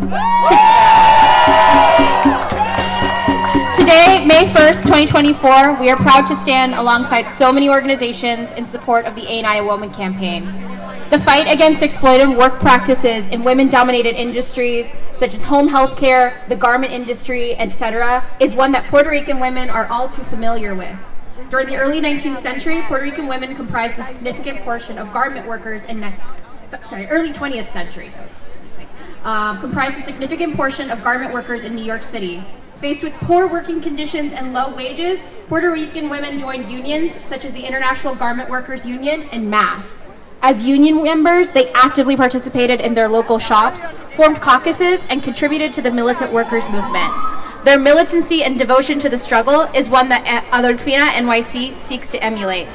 Today, May 1st, 2024, we are proud to stand alongside so many organizations in support of the Ain't I a Woman campaign. The fight against exploitive work practices in women-dominated industries, such as home health care, the garment industry, etc., is one that Puerto Rican women are all too familiar with. During the early 19th century, Puerto Rican women comprised a significant portion of garment workers in early 20th century, comprised a significant portion of garment workers in New York City. Faced with poor working conditions and low wages, Puerto Rican women joined unions such as the International Garment Workers Union en masse. As union members, they actively participated in their local shops, formed caucuses, and contributed to the militant workers movement. Their militancy and devotion to the struggle is one that Adolfina NYC seeks to emulate.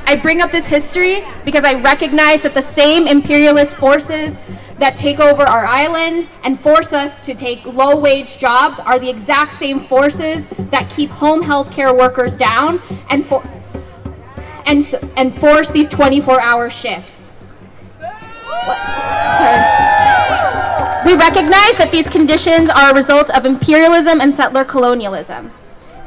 I bring up this history because I recognize that the same imperialist forces that take over our island and force us to take low-wage jobs are the exact same forces that keep home health care workers down and force these 24-hour shifts. We recognize that these conditions are a result of imperialism and settler colonialism.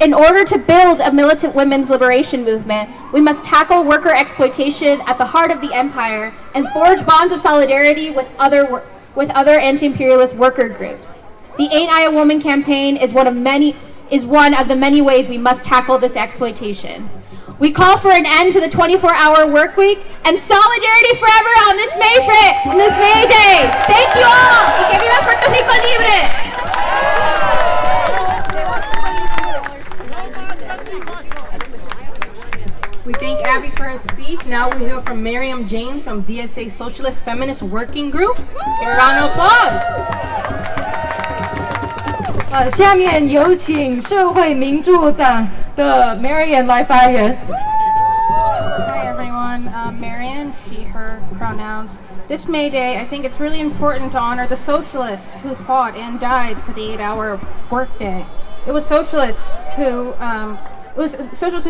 In order to build a militant women's liberation movement, we must tackle worker exploitation at the heart of the empire and forge bonds of solidarity with other anti-imperialist worker groups. The Ain't I a Woman campaign is one of the many ways we must tackle this exploitation. We call for an end to the 24-hour work week and solidarity forever on this May Day. Thank you all. Y que viva Puerto Rico libre. We thank Abby for her speech. Now we hear from Miriam James from DSA Socialist Feminist Working Group. Give a round of applause. 下面有请社会民主党的 Marian 来发言。 Hi everyone, Marian, she, her pronouns. This May Day, I think it's really important to honor the socialists who fought and died for the 8-hour workday. It was socialists who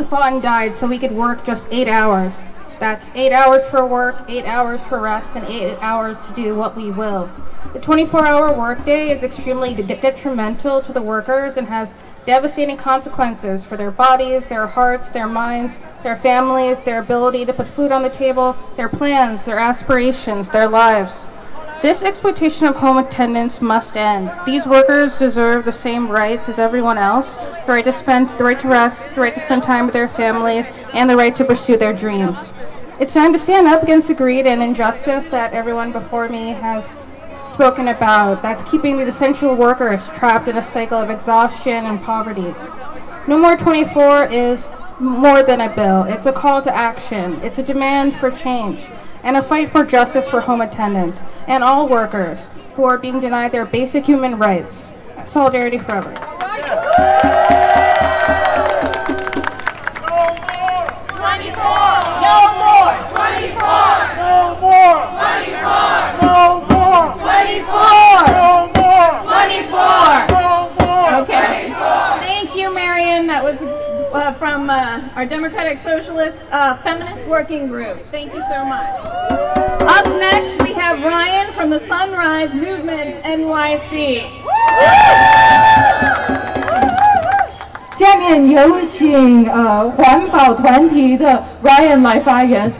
fought and died so we could work just 8 hours. That's 8 hours for work, 8 hours for rest, and 8 hours to do what we will. The 24-hour workday is extremely detrimental to the workers and has devastating consequences for their bodies, their hearts, their minds, their families, their ability to put food on the table, their plans, their aspirations, their lives. This exploitation of home attendants must end. These workers deserve the same rights as everyone else, the right to rest, the right to spend time with their families, and the right to pursue their dreams. It's time to stand up against the greed and injustice that everyone before me has spoken about, that's keeping these essential workers trapped in a cycle of exhaustion and poverty. No More 24 is more than a bill. It's a call to action. It's a demand for change and a fight for justice for home attendants and all workers who are being denied their basic human rights. Solidarity forever. Okay. Thank you, Marion. That was from our Democratic Socialist Feminist Working Group. Thank you so much. Up next, we have Ryan from the Sunrise Movement NYC. 下面有请环保团体的 Ryan 来发言。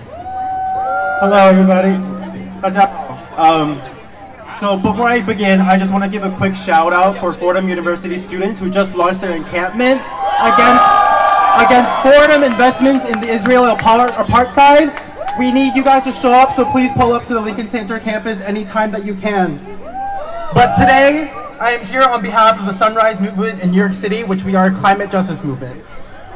Hello, everybody. 大家好。So before I begin, I just want to give a quick shout out for Fordham University students who just launched their encampment against Fordham investments in the Israel apartheid. We need you guys to show up, so please pull up to the Lincoln Center campus anytime that you can. But today, I am here on behalf of the Sunrise Movement in New York City, which we are a climate justice movement.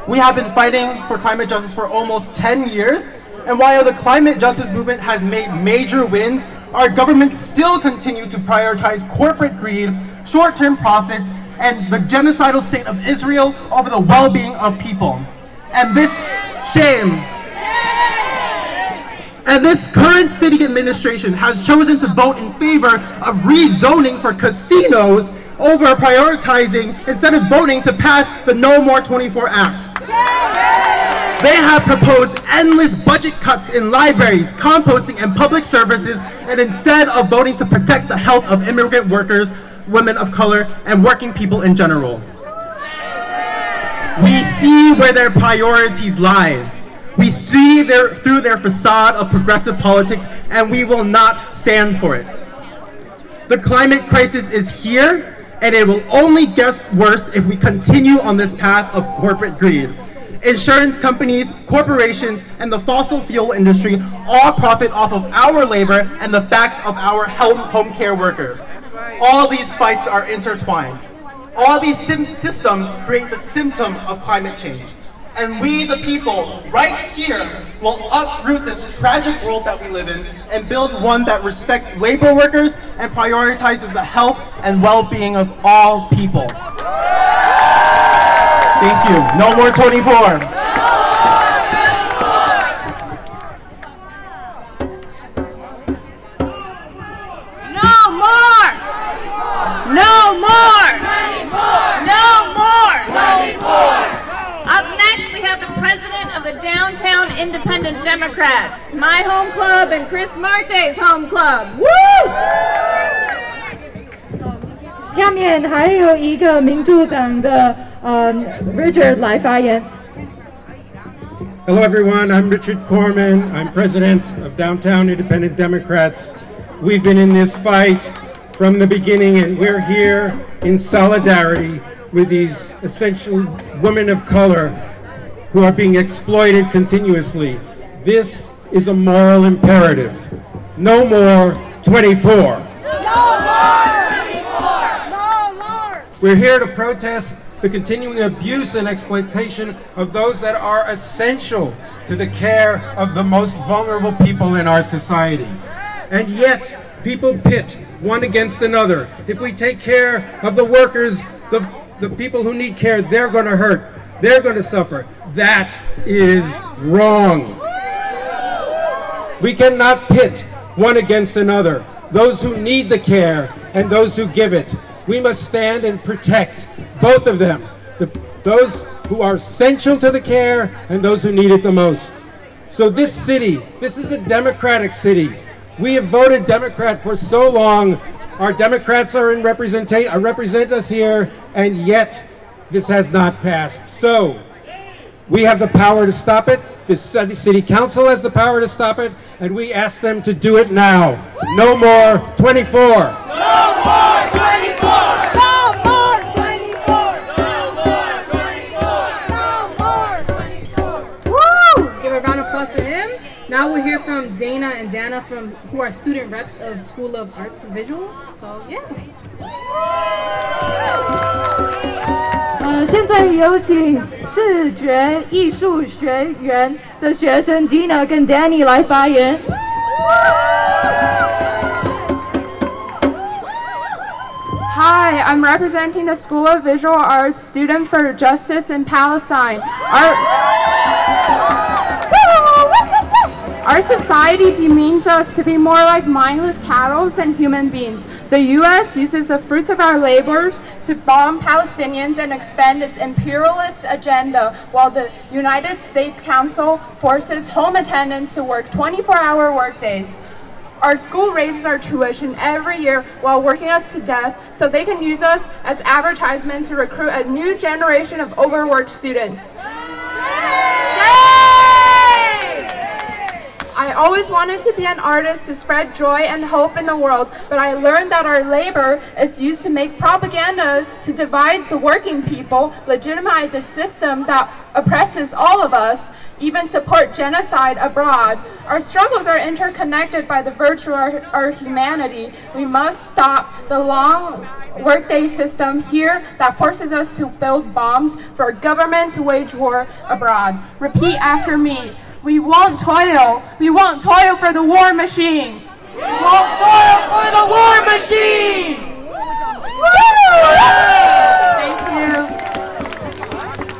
We have been fighting for climate justice for almost 10 years, and while the climate justice movement has made major wins, our governments still continue to prioritize corporate greed, short-term profits, and the genocidal state of Israel over the well-being of people. And this shame, and this current city administration has chosen to vote in favor of rezoning for casinos over prioritizing, instead of voting to pass the No More 24 Act. They have proposed endless budget cuts in libraries, composting, and public services, and instead of voting to protect the health of immigrant workers, women of color, and working people in general. We see where their priorities lie. We see through their facade of progressive politics, and we will not stand for it. The climate crisis is here, and it will only get worse if we continue on this path of corporate greed. Insurance companies, corporations, and the fossil fuel industry all profit off of our labor and the backs of our home care workers. All these fights are intertwined. All these systems create the symptom of climate change. And we, the people, right here, will uproot this tragic world that we live in and build one that respects labor workers and prioritizes the health and well-being of all people. Thank you. No more 24. The Downtown Independent Democrats, my home club and Chris Marte's home club. Woo! 下面还有一个民主党的Richard 来发言。 Hello everyone, I'm Richard Corman. I'm president of Downtown Independent Democrats. We've been in this fight from the beginning, and we're here in solidarity with these essential women of color who are being exploited continuously. This is a moral imperative. No more 24. No more 24. No more. We're here to protest the continuing abuse and exploitation of those that are essential to the care of the most vulnerable people in our society. And yet, people pit one against another. If we take care of the workers, the people who need care, they're going to hurt. They're going to suffer. That is wrong. We cannot pit one against another, those who need the care and those who give it. We must stand and protect both of them, those who are essential to the care and those who need it the most. So this city, this is a democratic city. We have voted Democrat for so long. Our Democrats are represent us here, and yet this has not passed. So we have the power to stop it. The city council has the power to stop it, and we ask them to do it now. No more 24. No more 24. No more 24. No more 24. No more 24. Woo! Give a round of applause for him. Now we'll hear from Dana and Dana who are student reps of School of Arts and Visuals. So yeah. 现在有请视觉艺术学院的学生 Dina 跟 Danny 来发言。好， Hi, I'm representing the School of Visual Arts Student for Justice in Palestine. Our society demeans us to be more like mindless cattle than human beings. The U.S. uses the fruits of our labors to bomb Palestinians and expand its imperialist agenda, while the United States Council forces home attendants to work 24-hour workdays. Our school raises our tuition every year while working us to death so they can use us as advertisements to recruit a new generation of overworked students. I always wanted to be an artist to spread joy and hope in the world, but I learned that our labor is used to make propaganda to divide the working people, legitimize the system that oppresses all of us, even support genocide abroad. Our struggles are interconnected by the virtue of our humanity. We must stop the long workday system here that forces us to build bombs for a government to wage war abroad. Repeat after me. We won't toil. We won't toil for the war machine. We won't toil for the war machine. Thank you.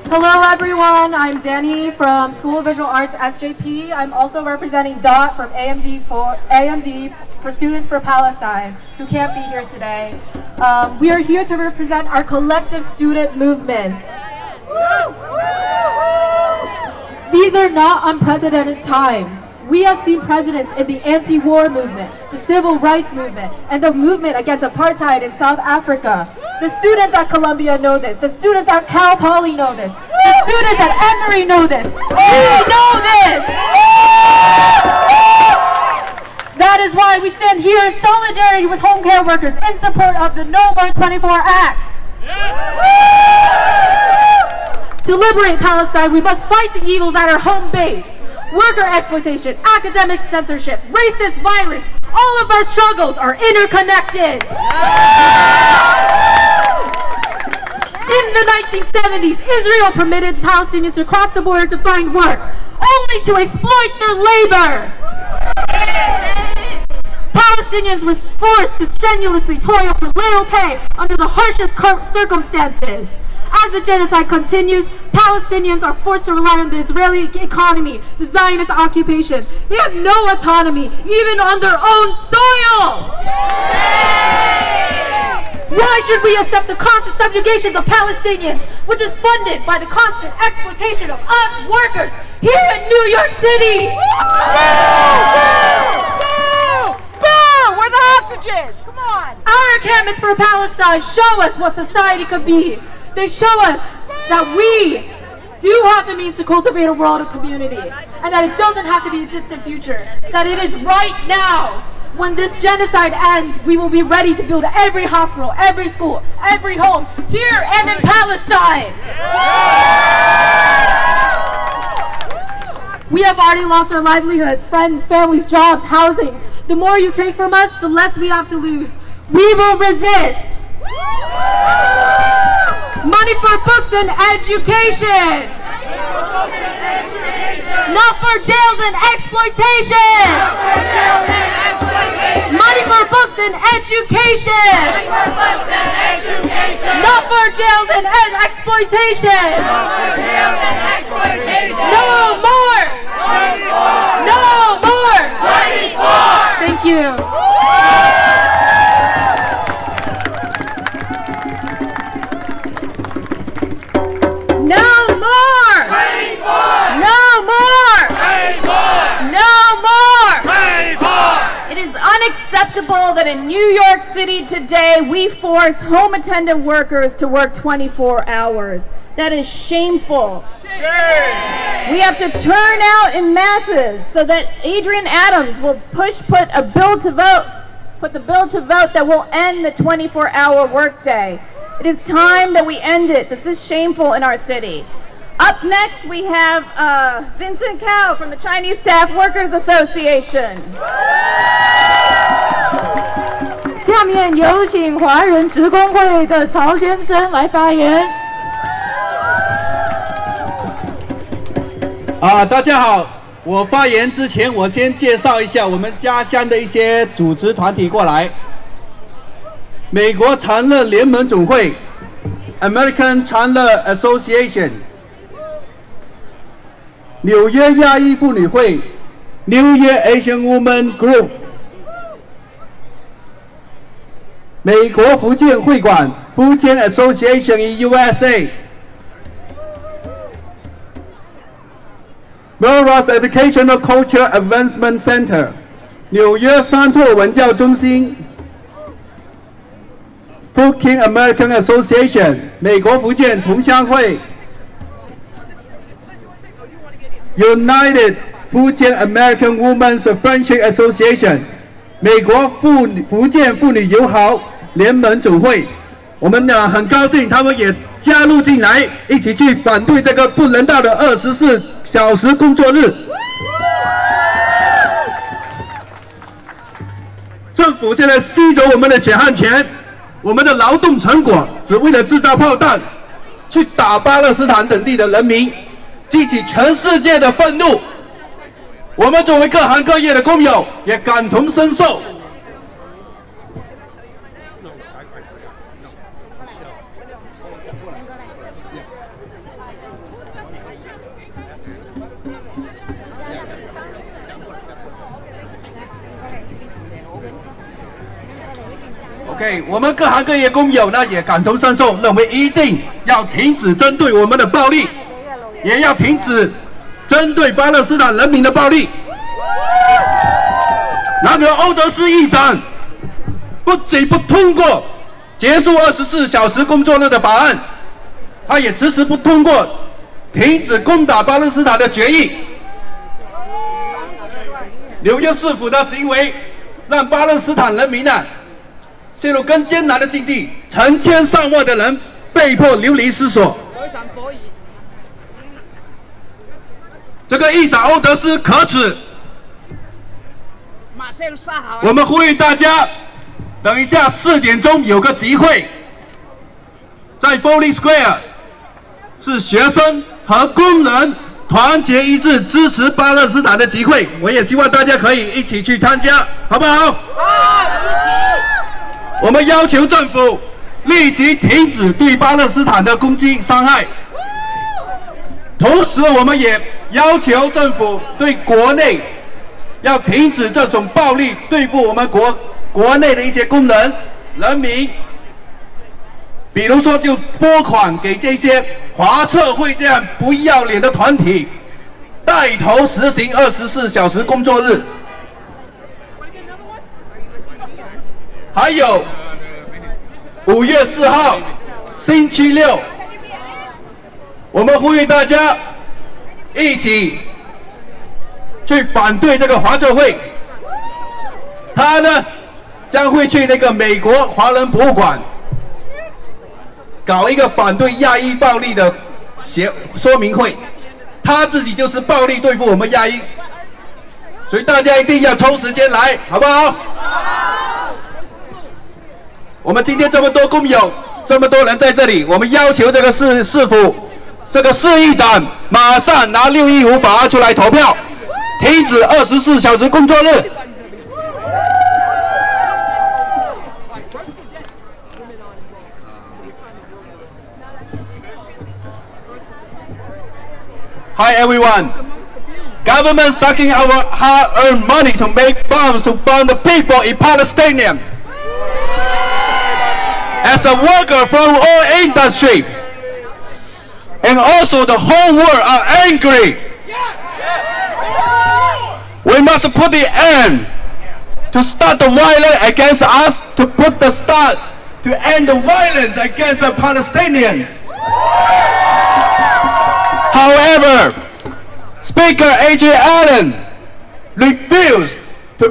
Hello everyone, I'm Danny from School of Visual Arts SJP. I'm also representing Dot from AMD for Students for Palestine, who can't be here today. We are here to represent our collective student movement. These are not unprecedented times. We have seen presidents in the anti-war movement, the civil rights movement, and the movement against apartheid in South Africa. The students at Columbia know this. The students at Cal Poly know this. The students at Emory know this. We know this! That is why we stand here in solidarity with home care workers in support of the No More 24 Act. To liberate Palestine, we must fight the evils at our home base. Worker exploitation, academic censorship, racist violence, all of our struggles are interconnected. In the 1970s, Israel permitted Palestinians to cross the border to find work, only to exploit their labor. Palestinians were forced to strenuously toil for little pay under the harshest circumstances. As the genocide continues, Palestinians are forced to rely on the Israeli economy, the Zionist occupation. They have no autonomy, even on their own soil! Why should we accept the constant subjugation of Palestinians, which is funded by the constant exploitation of us workers here in New York City? We're the hostages! Come on! Our encampments for Palestine show us what society could be. They show us that we do have the means to cultivate a world of community, and that it doesn't have to be a distant future, that it is right now. When this genocide ends, we will be ready to build every hospital, every school, every home, here and in Palestine. We have already lost our livelihoods, friends, families, jobs, housing. The more you take from us, the less we have to lose. We will resist. Money for books and education. Not for jails and exploitation. Money for books and education. Not for jails and exploitation. No more. No more. Thank you. Unacceptable that in New York City today we force home attendant workers to work 24 hours. That is shameful. Shame. We have to turn out in masses so that Adrian Adams will put the bill to vote that will end the 24-hour workday. It is time that we end it. This is shameful in our city. Up next, we have Vincent Cao from the Chinese Staff Workers Association. 下面有请华人职工会的曹先生来发言。大家好，我发言之前，我先介绍一下我们家乡的一些组织团体过来。美国长乐联盟总会 （American Chandler Association）、纽约亚裔妇女会 （New Year Asian Women Group）、美国福建会馆 （Fujian Association in USA）、Melrose Educational Culture Advancement Center、纽约山拓文教中心。 Fujian American Association 美国福建同乡会 United Fujian American Women's Friendship Association 美国福建妇女友好联盟总会，我们呢很高兴他们也加入进来，一起去反对这个不人道的24小时工作日。政府现在吸走我们的血汗钱。 我们的劳动成果只为了制造炮弹，去打巴勒斯坦等地的人民，激起全世界的愤怒。我们作为各行各业的工友也感同身受。OK， 我们各行各业工友呢也感同身受，认为一定要停止针对我们的暴力，也要停止针对巴勒斯坦人民的暴力。然而，欧德斯议长不仅不通过结束24小时工作日的法案，他也迟迟不通过停止攻打巴勒斯坦的决议。纽约市府的行为让巴勒斯坦人民呢陷入更艰难的境地，成千上万的人被迫流离失所。这个议长欧德斯可耻。我们呼吁大家，等一下4点钟有个集会，在 Foley Square， 是学生和工人团结一致支持巴勒斯坦的集会。我也希望大家可以一起去参加，好不好？好，一起。 我们要求政府立即停止对巴勒斯坦的攻击伤害，同时我们也要求政府对国内要停止这种暴力对付我们国内的一些工人、人民，比如说就拨款给这些华策会这样不要脸的团体，带头实行24小时工作日。 还有5月4号，星期六，我们呼吁大家一起去反对这个华策会。他呢将会去那个美国华人博物馆搞一个反对亚裔暴力的说明会。他自己就是暴力对付我们亚裔，所以大家一定要抽时间来，好不好？ 我们今天这么多工友，这么多人在这里，我们要求这个市府，这个市议长马上拿615法案出来投票，停止24小时工作日。Hi everyone. Government sucking our hard-earned money to make bombs to bomb the people in Palestine. As a worker from all industry, and also the whole world are angry. We must put the end to start the violence against us, to put the start to end the violence against the Palestinians. However, Speaker A.J. Allen refused to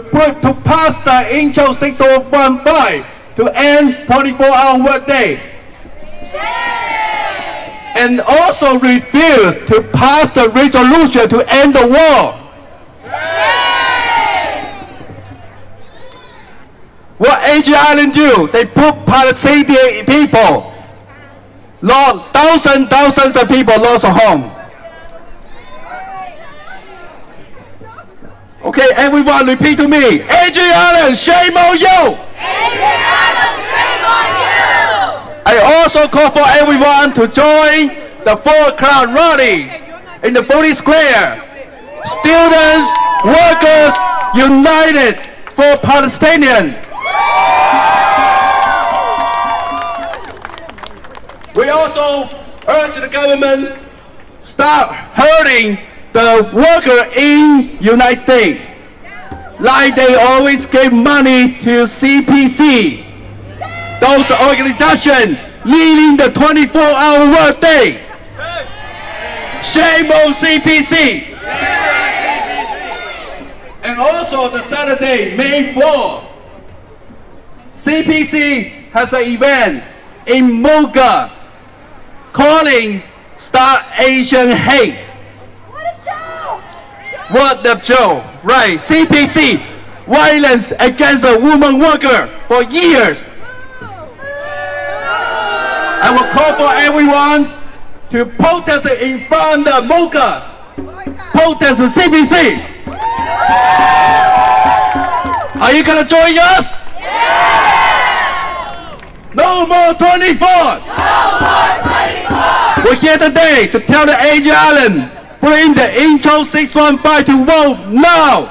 pass the H.R. 6015 to end 24-hour workday, and also refused to pass the resolution to end the war. What A.J. Allen do? They put Palestinian people, thousands of people lost a home. Okay, everyone repeat to me. A.J. Allen, shame on you! A.J. Allen, shame on I also call for everyone to join the 4 o'clock rally in the Foley Square. Students, workers, united for Palestinians. We also urge the government stop hurting the worker in United States, like they always give money to CPC. Those organizations leading the 24-hour workday. Shame on CPC. And also the Saturday, May 4th, CPC has an event in Mocha calling Stop Asian Hate. What the show? Right, CPC, violence against a woman worker for years. I will call for everyone to protest in front of Mocha. Protest the CPC. Are you gonna join us? No more 24! No more 24! We're here today to tell the Asian Island, bring the intro 615 to vote now!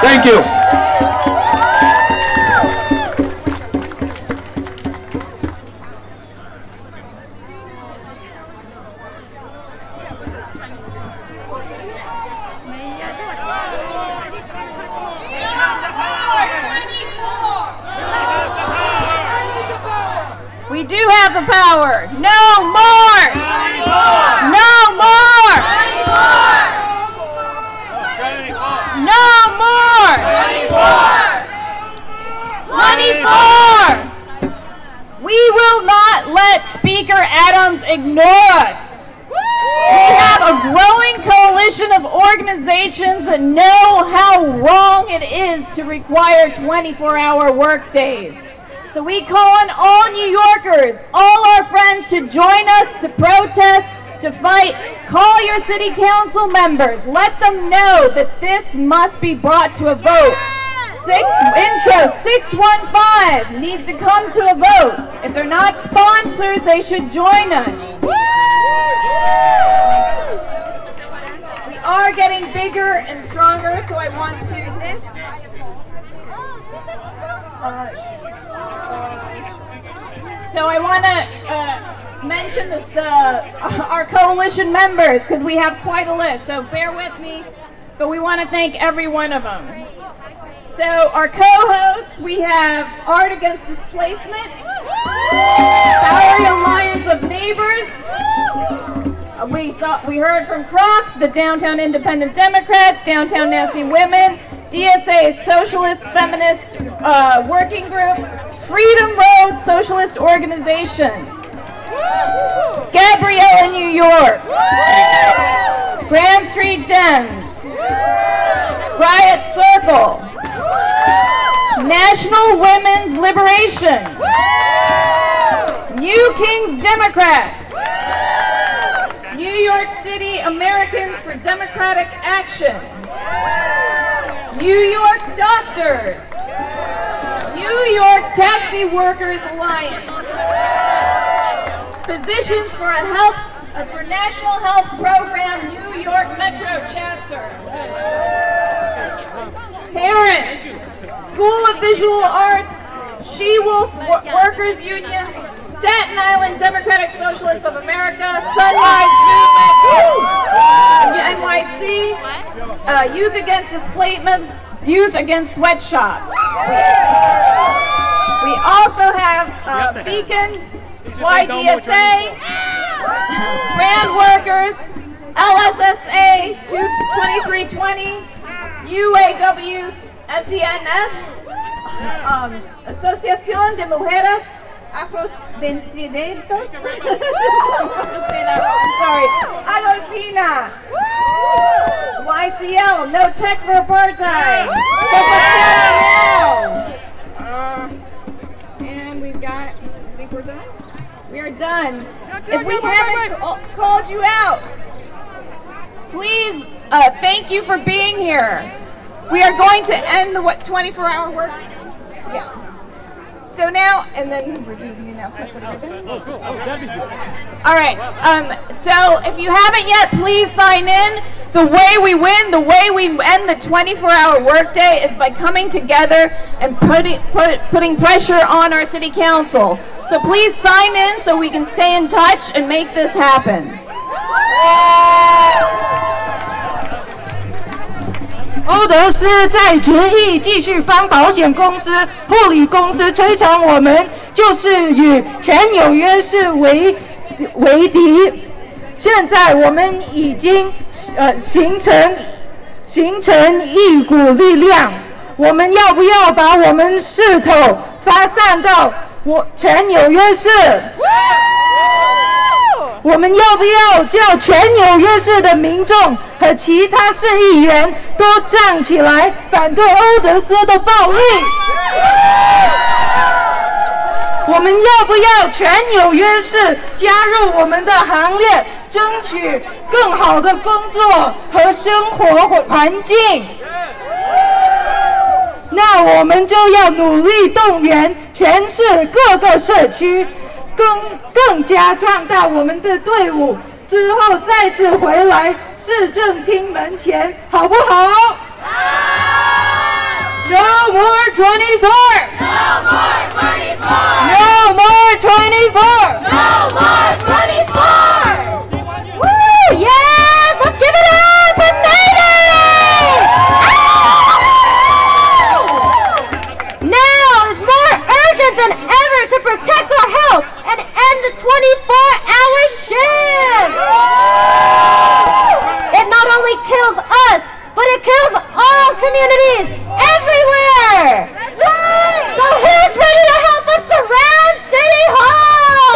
Thank you. We do have the power. No more. No more. No more. 24. We will not let Speaker Adams ignore us. We have a growing coalition of organizations that know how wrong it is to require 24-hour work days. So we call on all New Yorkers, all our friends to join us to protest, to fight. Call your city council members. Let them know that this must be brought to a vote. Intro 615 needs to come to a vote. If they're not sponsors, they should join us. We are getting bigger and stronger, so I want to... So I want to mention our coalition members, because we have quite a list, so bear with me, but we want to thank every one of them. So our co-hosts, we have Art Against Displacement, Bowery Alliance of Neighbors, we heard from Croft, the Downtown Independent Democrats, Downtown Nasty Women, DSA Socialist Feminist Working Group, Freedom Road Socialist Organization, Gabriella, New York, Grand Street Dems, Riot Circle, National Women's Liberation, New Kings Democrats, New York City Americans for Democratic Action, New York Doctors, New York Taxi Workers Alliance, Physicians for for National Health Program New York Metro Chapter, Parents, School of Visual Arts, She-Wolf Workers Union, Staten Island Democratic Socialists of America, Sunrise Movement, NYC, Youth Against Displacement, Youth Against Sweatshops. We also have Beacon, YDSA, Brand Workers, LSSA 2320, UAW, SENS, Asociación de Mujeres Afrodescendientes, sorry, Adolfina, YCL, No Tech for Apartheid, and we've got, I think we're done? We are done. If we haven't called you out, please, thank you for being here. We are going to end the 24-hour work. Yeah. So now, and then we're doing the announcement for the ribbon. All right. So if you haven't yet, please sign in. The way we win, the way we end the 24-hour workday is by coming together and putting pressure on our city council. So please sign in so we can stay in touch and make this happen. 欧德斯在决议继续帮保险公司、护理公司摧残我们，就是与全纽约市为敌。现在我们已经形成一股力量，我们要不要把我们势头发散到全纽约市？ 我们要不要叫全纽约市的民众和其他市议员都站起来反对欧德斯的暴力？我们要不要全纽约市加入我们的行列，争取更好的工作和生活环境？那我们就要努力动员全市各个社区。 更加壮大我们的队伍，之后再次回来市政厅门前，好不好 ？No more 24. No more 24. No more 24. No more 24. Woo! Yes, let's give it up for Mayday! Now is more urgent than ever to protect our health. And end the 24-hour shift! It not only kills us, but it kills all communities everywhere! That's right! So who's ready to help us surround City Hall?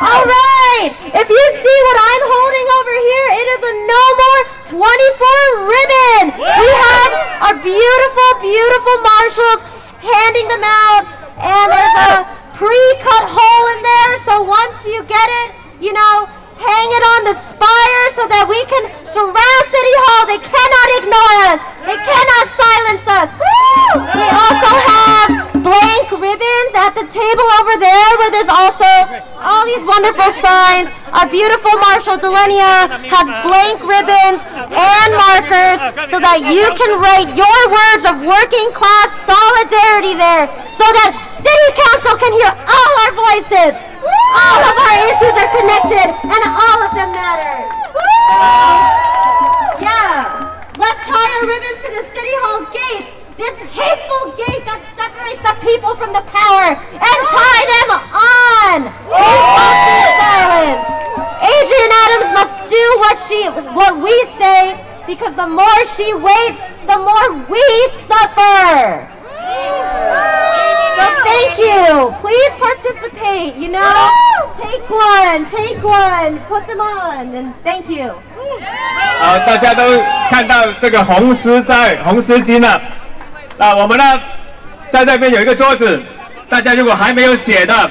All right! If you see what I'm holding over here, it is a No More 24 ribbon! We have our beautiful, beautiful marshals handing them out. And there's a pre-cut hole in there, so once you get it, you know, hang it on the spire so that we can surround City Hall. They cannot ignore us. They cannot silence us. We also have blank ribbons at the table over there where there's also all these wonderful signs. Our beautiful Marshal Delenia has blank ribbons and markers so that you can write your words of working class solidarity there so that City Council can hear all our voices. All of our issues are connected and all of them matter. Yeah. Let's tie our ribbons to the City Hall gates. This hateful gate that separates the people from the power, and tie them on! We won't be silenced! Adrienne Adams must do what we say, because the more she waits, the more we suffer! So thank you! Please participate, you know? Take one, put them on, and thank you. 好，大家都看到这个红丝巾了。那我们呢，在这边有一个桌子，大家如果还没有写的，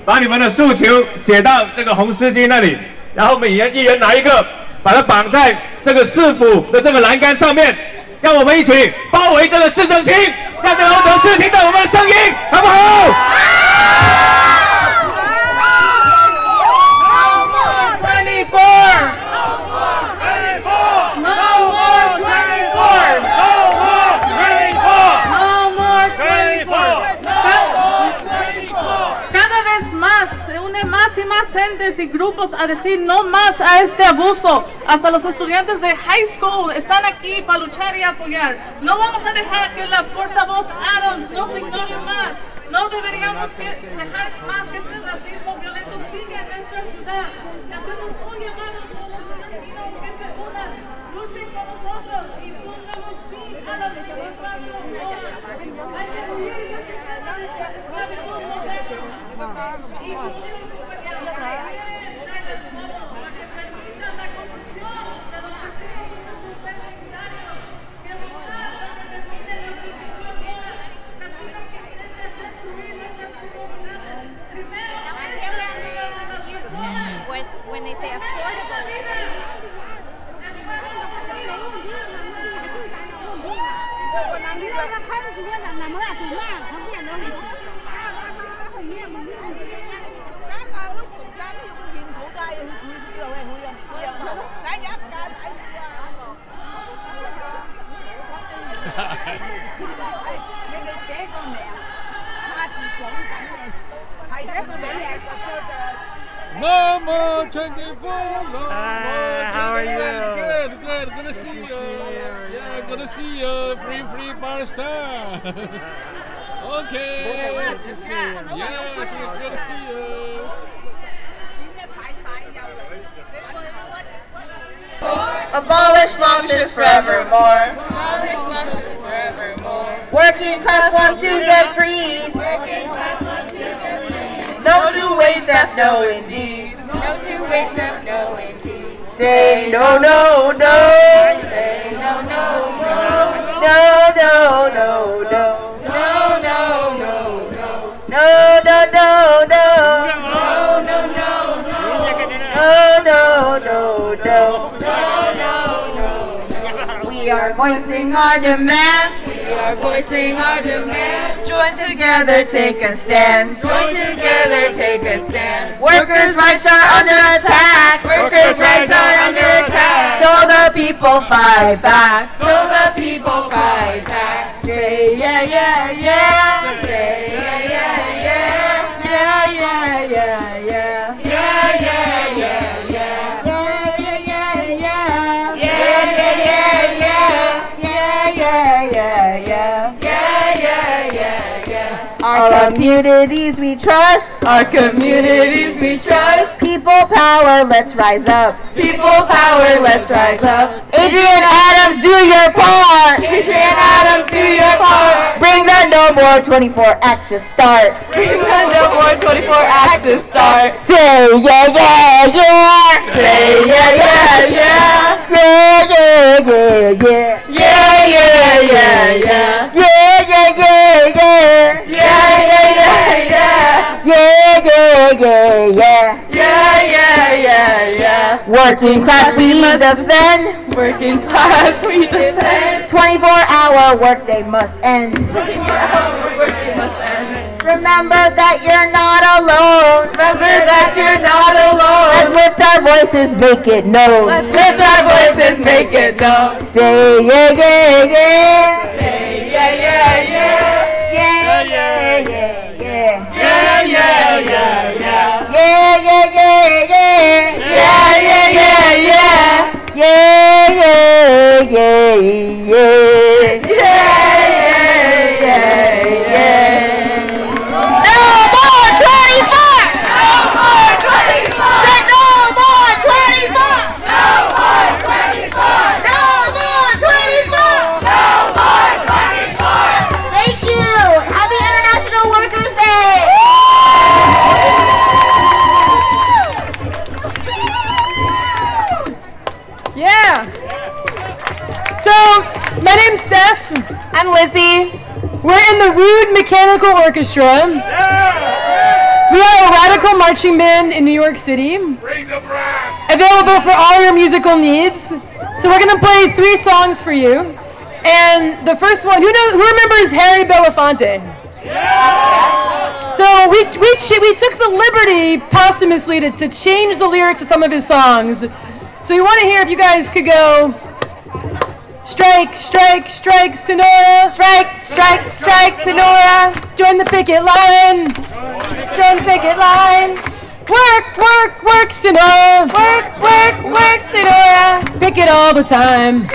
把你们的诉求写到这个红丝巾那里，然后我们一人拿一个，把它绑在这个市府的这个栏杆上面，让我们一起包围这个市政厅，让这个欧德斯听到我们的声音，好不好？ Gentes y grupos a decir no más a este abuso. Hasta los estudiantes de high school están aquí para luchar y apoyar. No vamos a dejar que la portavoz Adams nos ignore más. No deberíamos dejar más que este racismo violento siga en nuestra ciudad. Hacemos un llamado a todos los latinos que se unan, luchen con nosotros y pongamos fin a la desigualdad. Hay que huir de esta esclavitud moderna. When they say affordable. Mama 24. How are you? Good, good. Good to see you. Yeah, good to see you. Free bar star. Okay. Good to see you. Yes, it's good to see you. Abolish lunches forevermore. Working class wants to get freed. No two-way step, no indeed. No two-way step, no indeed. Say no, no, no. Say no, no, no. No, no, no, no. No, no, no, no. No, no, no, no. No, no, no, no. No, no, no, no. We are voicing our demands. We are voicing our demands. Join together, take a stand. Join together, take a stand. Workers' rights are under attack. Workers' rights are under attack. So the people fight back. So the people fight back. Say yeah, yeah, yeah. Say yeah, yeah, yeah. Yeah, yeah, yeah, yeah. Yeah, yeah, yeah, yeah. Yeah, yeah, yeah, yeah. Yeah, yeah, yeah, yeah. Yeah, yeah, yeah, yeah. Yeah, yeah, yeah, yeah. Our communities we trust. Our communities we trust. People power, let's rise up. People power, let's rise up. Adrian Adams, do your part. Adrian Adams, do your part. Bring the No More 24 Act to start. Bring the No More 24 Act to start. Say yeah, yeah, yeah. Say yeah, yeah, yeah. Yeah, yeah, yeah, yeah. Yeah, yeah, yeah, yeah. Yeah, yeah, yeah, yeah. Yeah, yeah, yeah, yeah. Yeah, yeah, yeah, yeah. Yeah, yeah, yeah, yeah. Working class we defend. Working class we defend. 24-hour workday must end. 24-hour workday must end. Remember that you're not alone. Remember that you're not alone. Let's lift our voices, make it known. Let's lift our voices, make it known. Say yeah, yeah, yeah. Say yeah, yeah, yeah. Yeah, yeah, yeah, yeah. Yeah, yeah, yeah, yeah. Yeah, yeah, yeah, yeah. Yeah, yeah, yeah, yeah. Yeah, yeah, yeah, yeah. Yeah, yeah, yeah. No more 24! No more 24! Say no more 24! No more 24! No more 24! No more 24! Thank you! Happy International Workers' Day! Yeah! So, my name's Steph. I'm Lizzie. We're in the Rude Mechanical Orchestra. We are a radical marching band in New York City. Available for all your musical needs. So we're gonna play 3 songs for you. And the first one, who remembers Harry Belafonte? So we took the liberty posthumously to change the lyrics of some of his songs. So we want to hear if you guys could go, strike, strike, strike, Sonora. Strike, strike, strike, Sonora. Join the picket line. Join the picket line. Work, work, work, Sonora. Work, work, work, Sonora. Pick it all the time.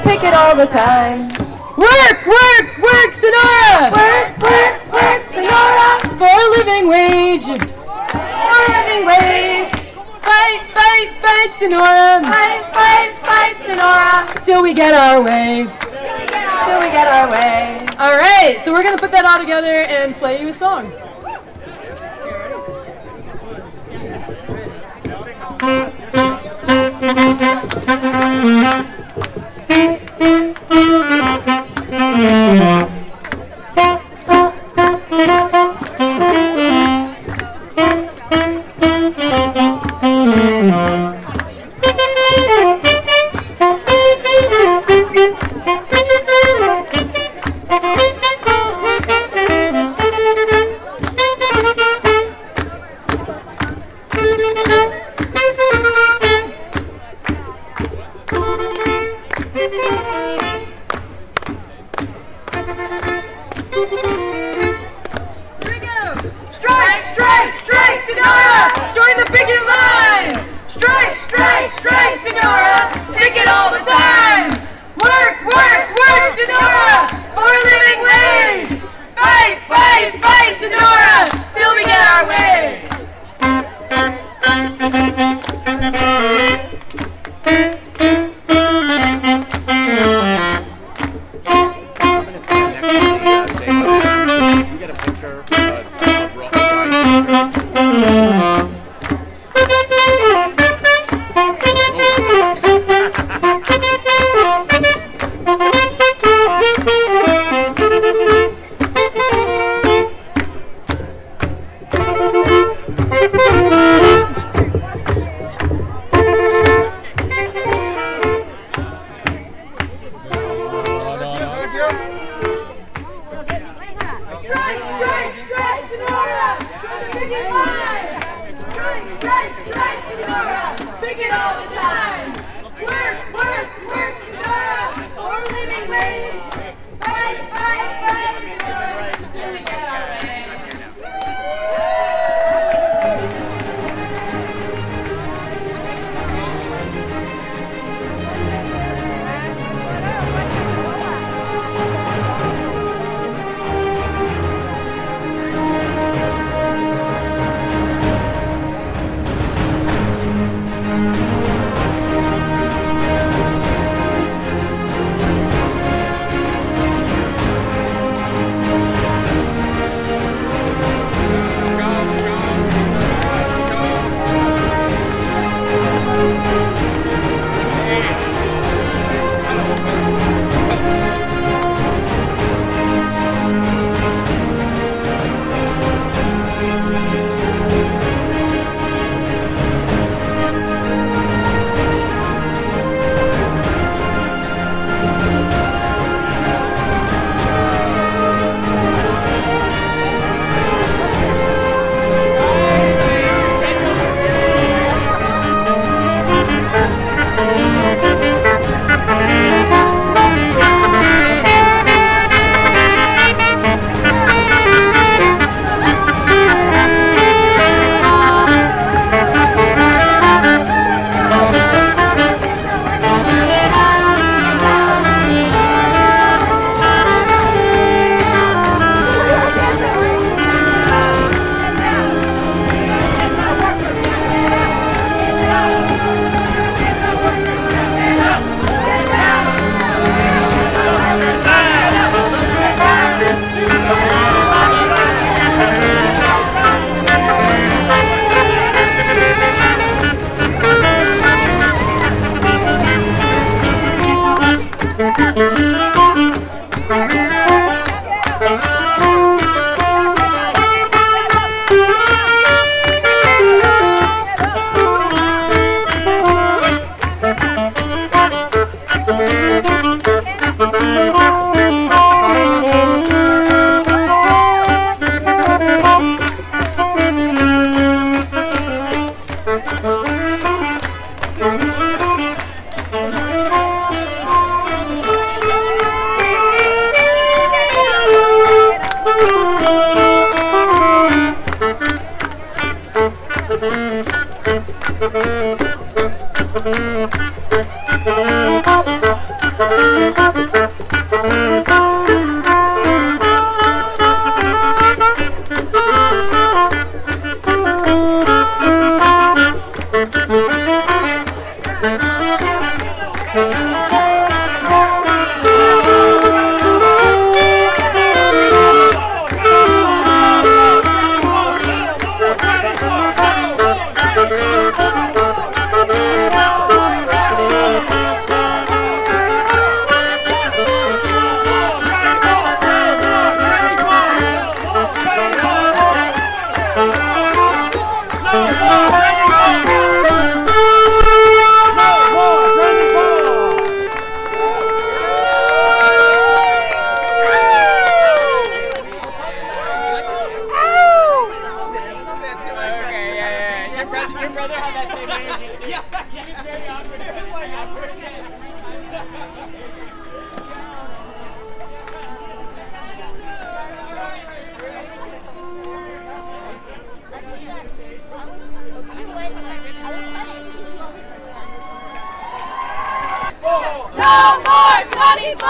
Pick it all the time. Work, work, work, Sonora. Work, work, work, Sonora. For a living wage. For a living wage. Fight, fight, fight, Sonora. Fight, fight, fight, Sonora. Till we get our way. Till we get our way. All right, so we're gonna put that all together and play you a song. Strike, strike, strike, Sonora! Join the picket line! Strike, strike, strike, Sonora! Picket all the time! Work, work, work, Sonora! For a living wage! Fight, fight, fight, Sonora! Till we get our way! No more 24!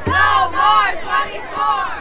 No more 24!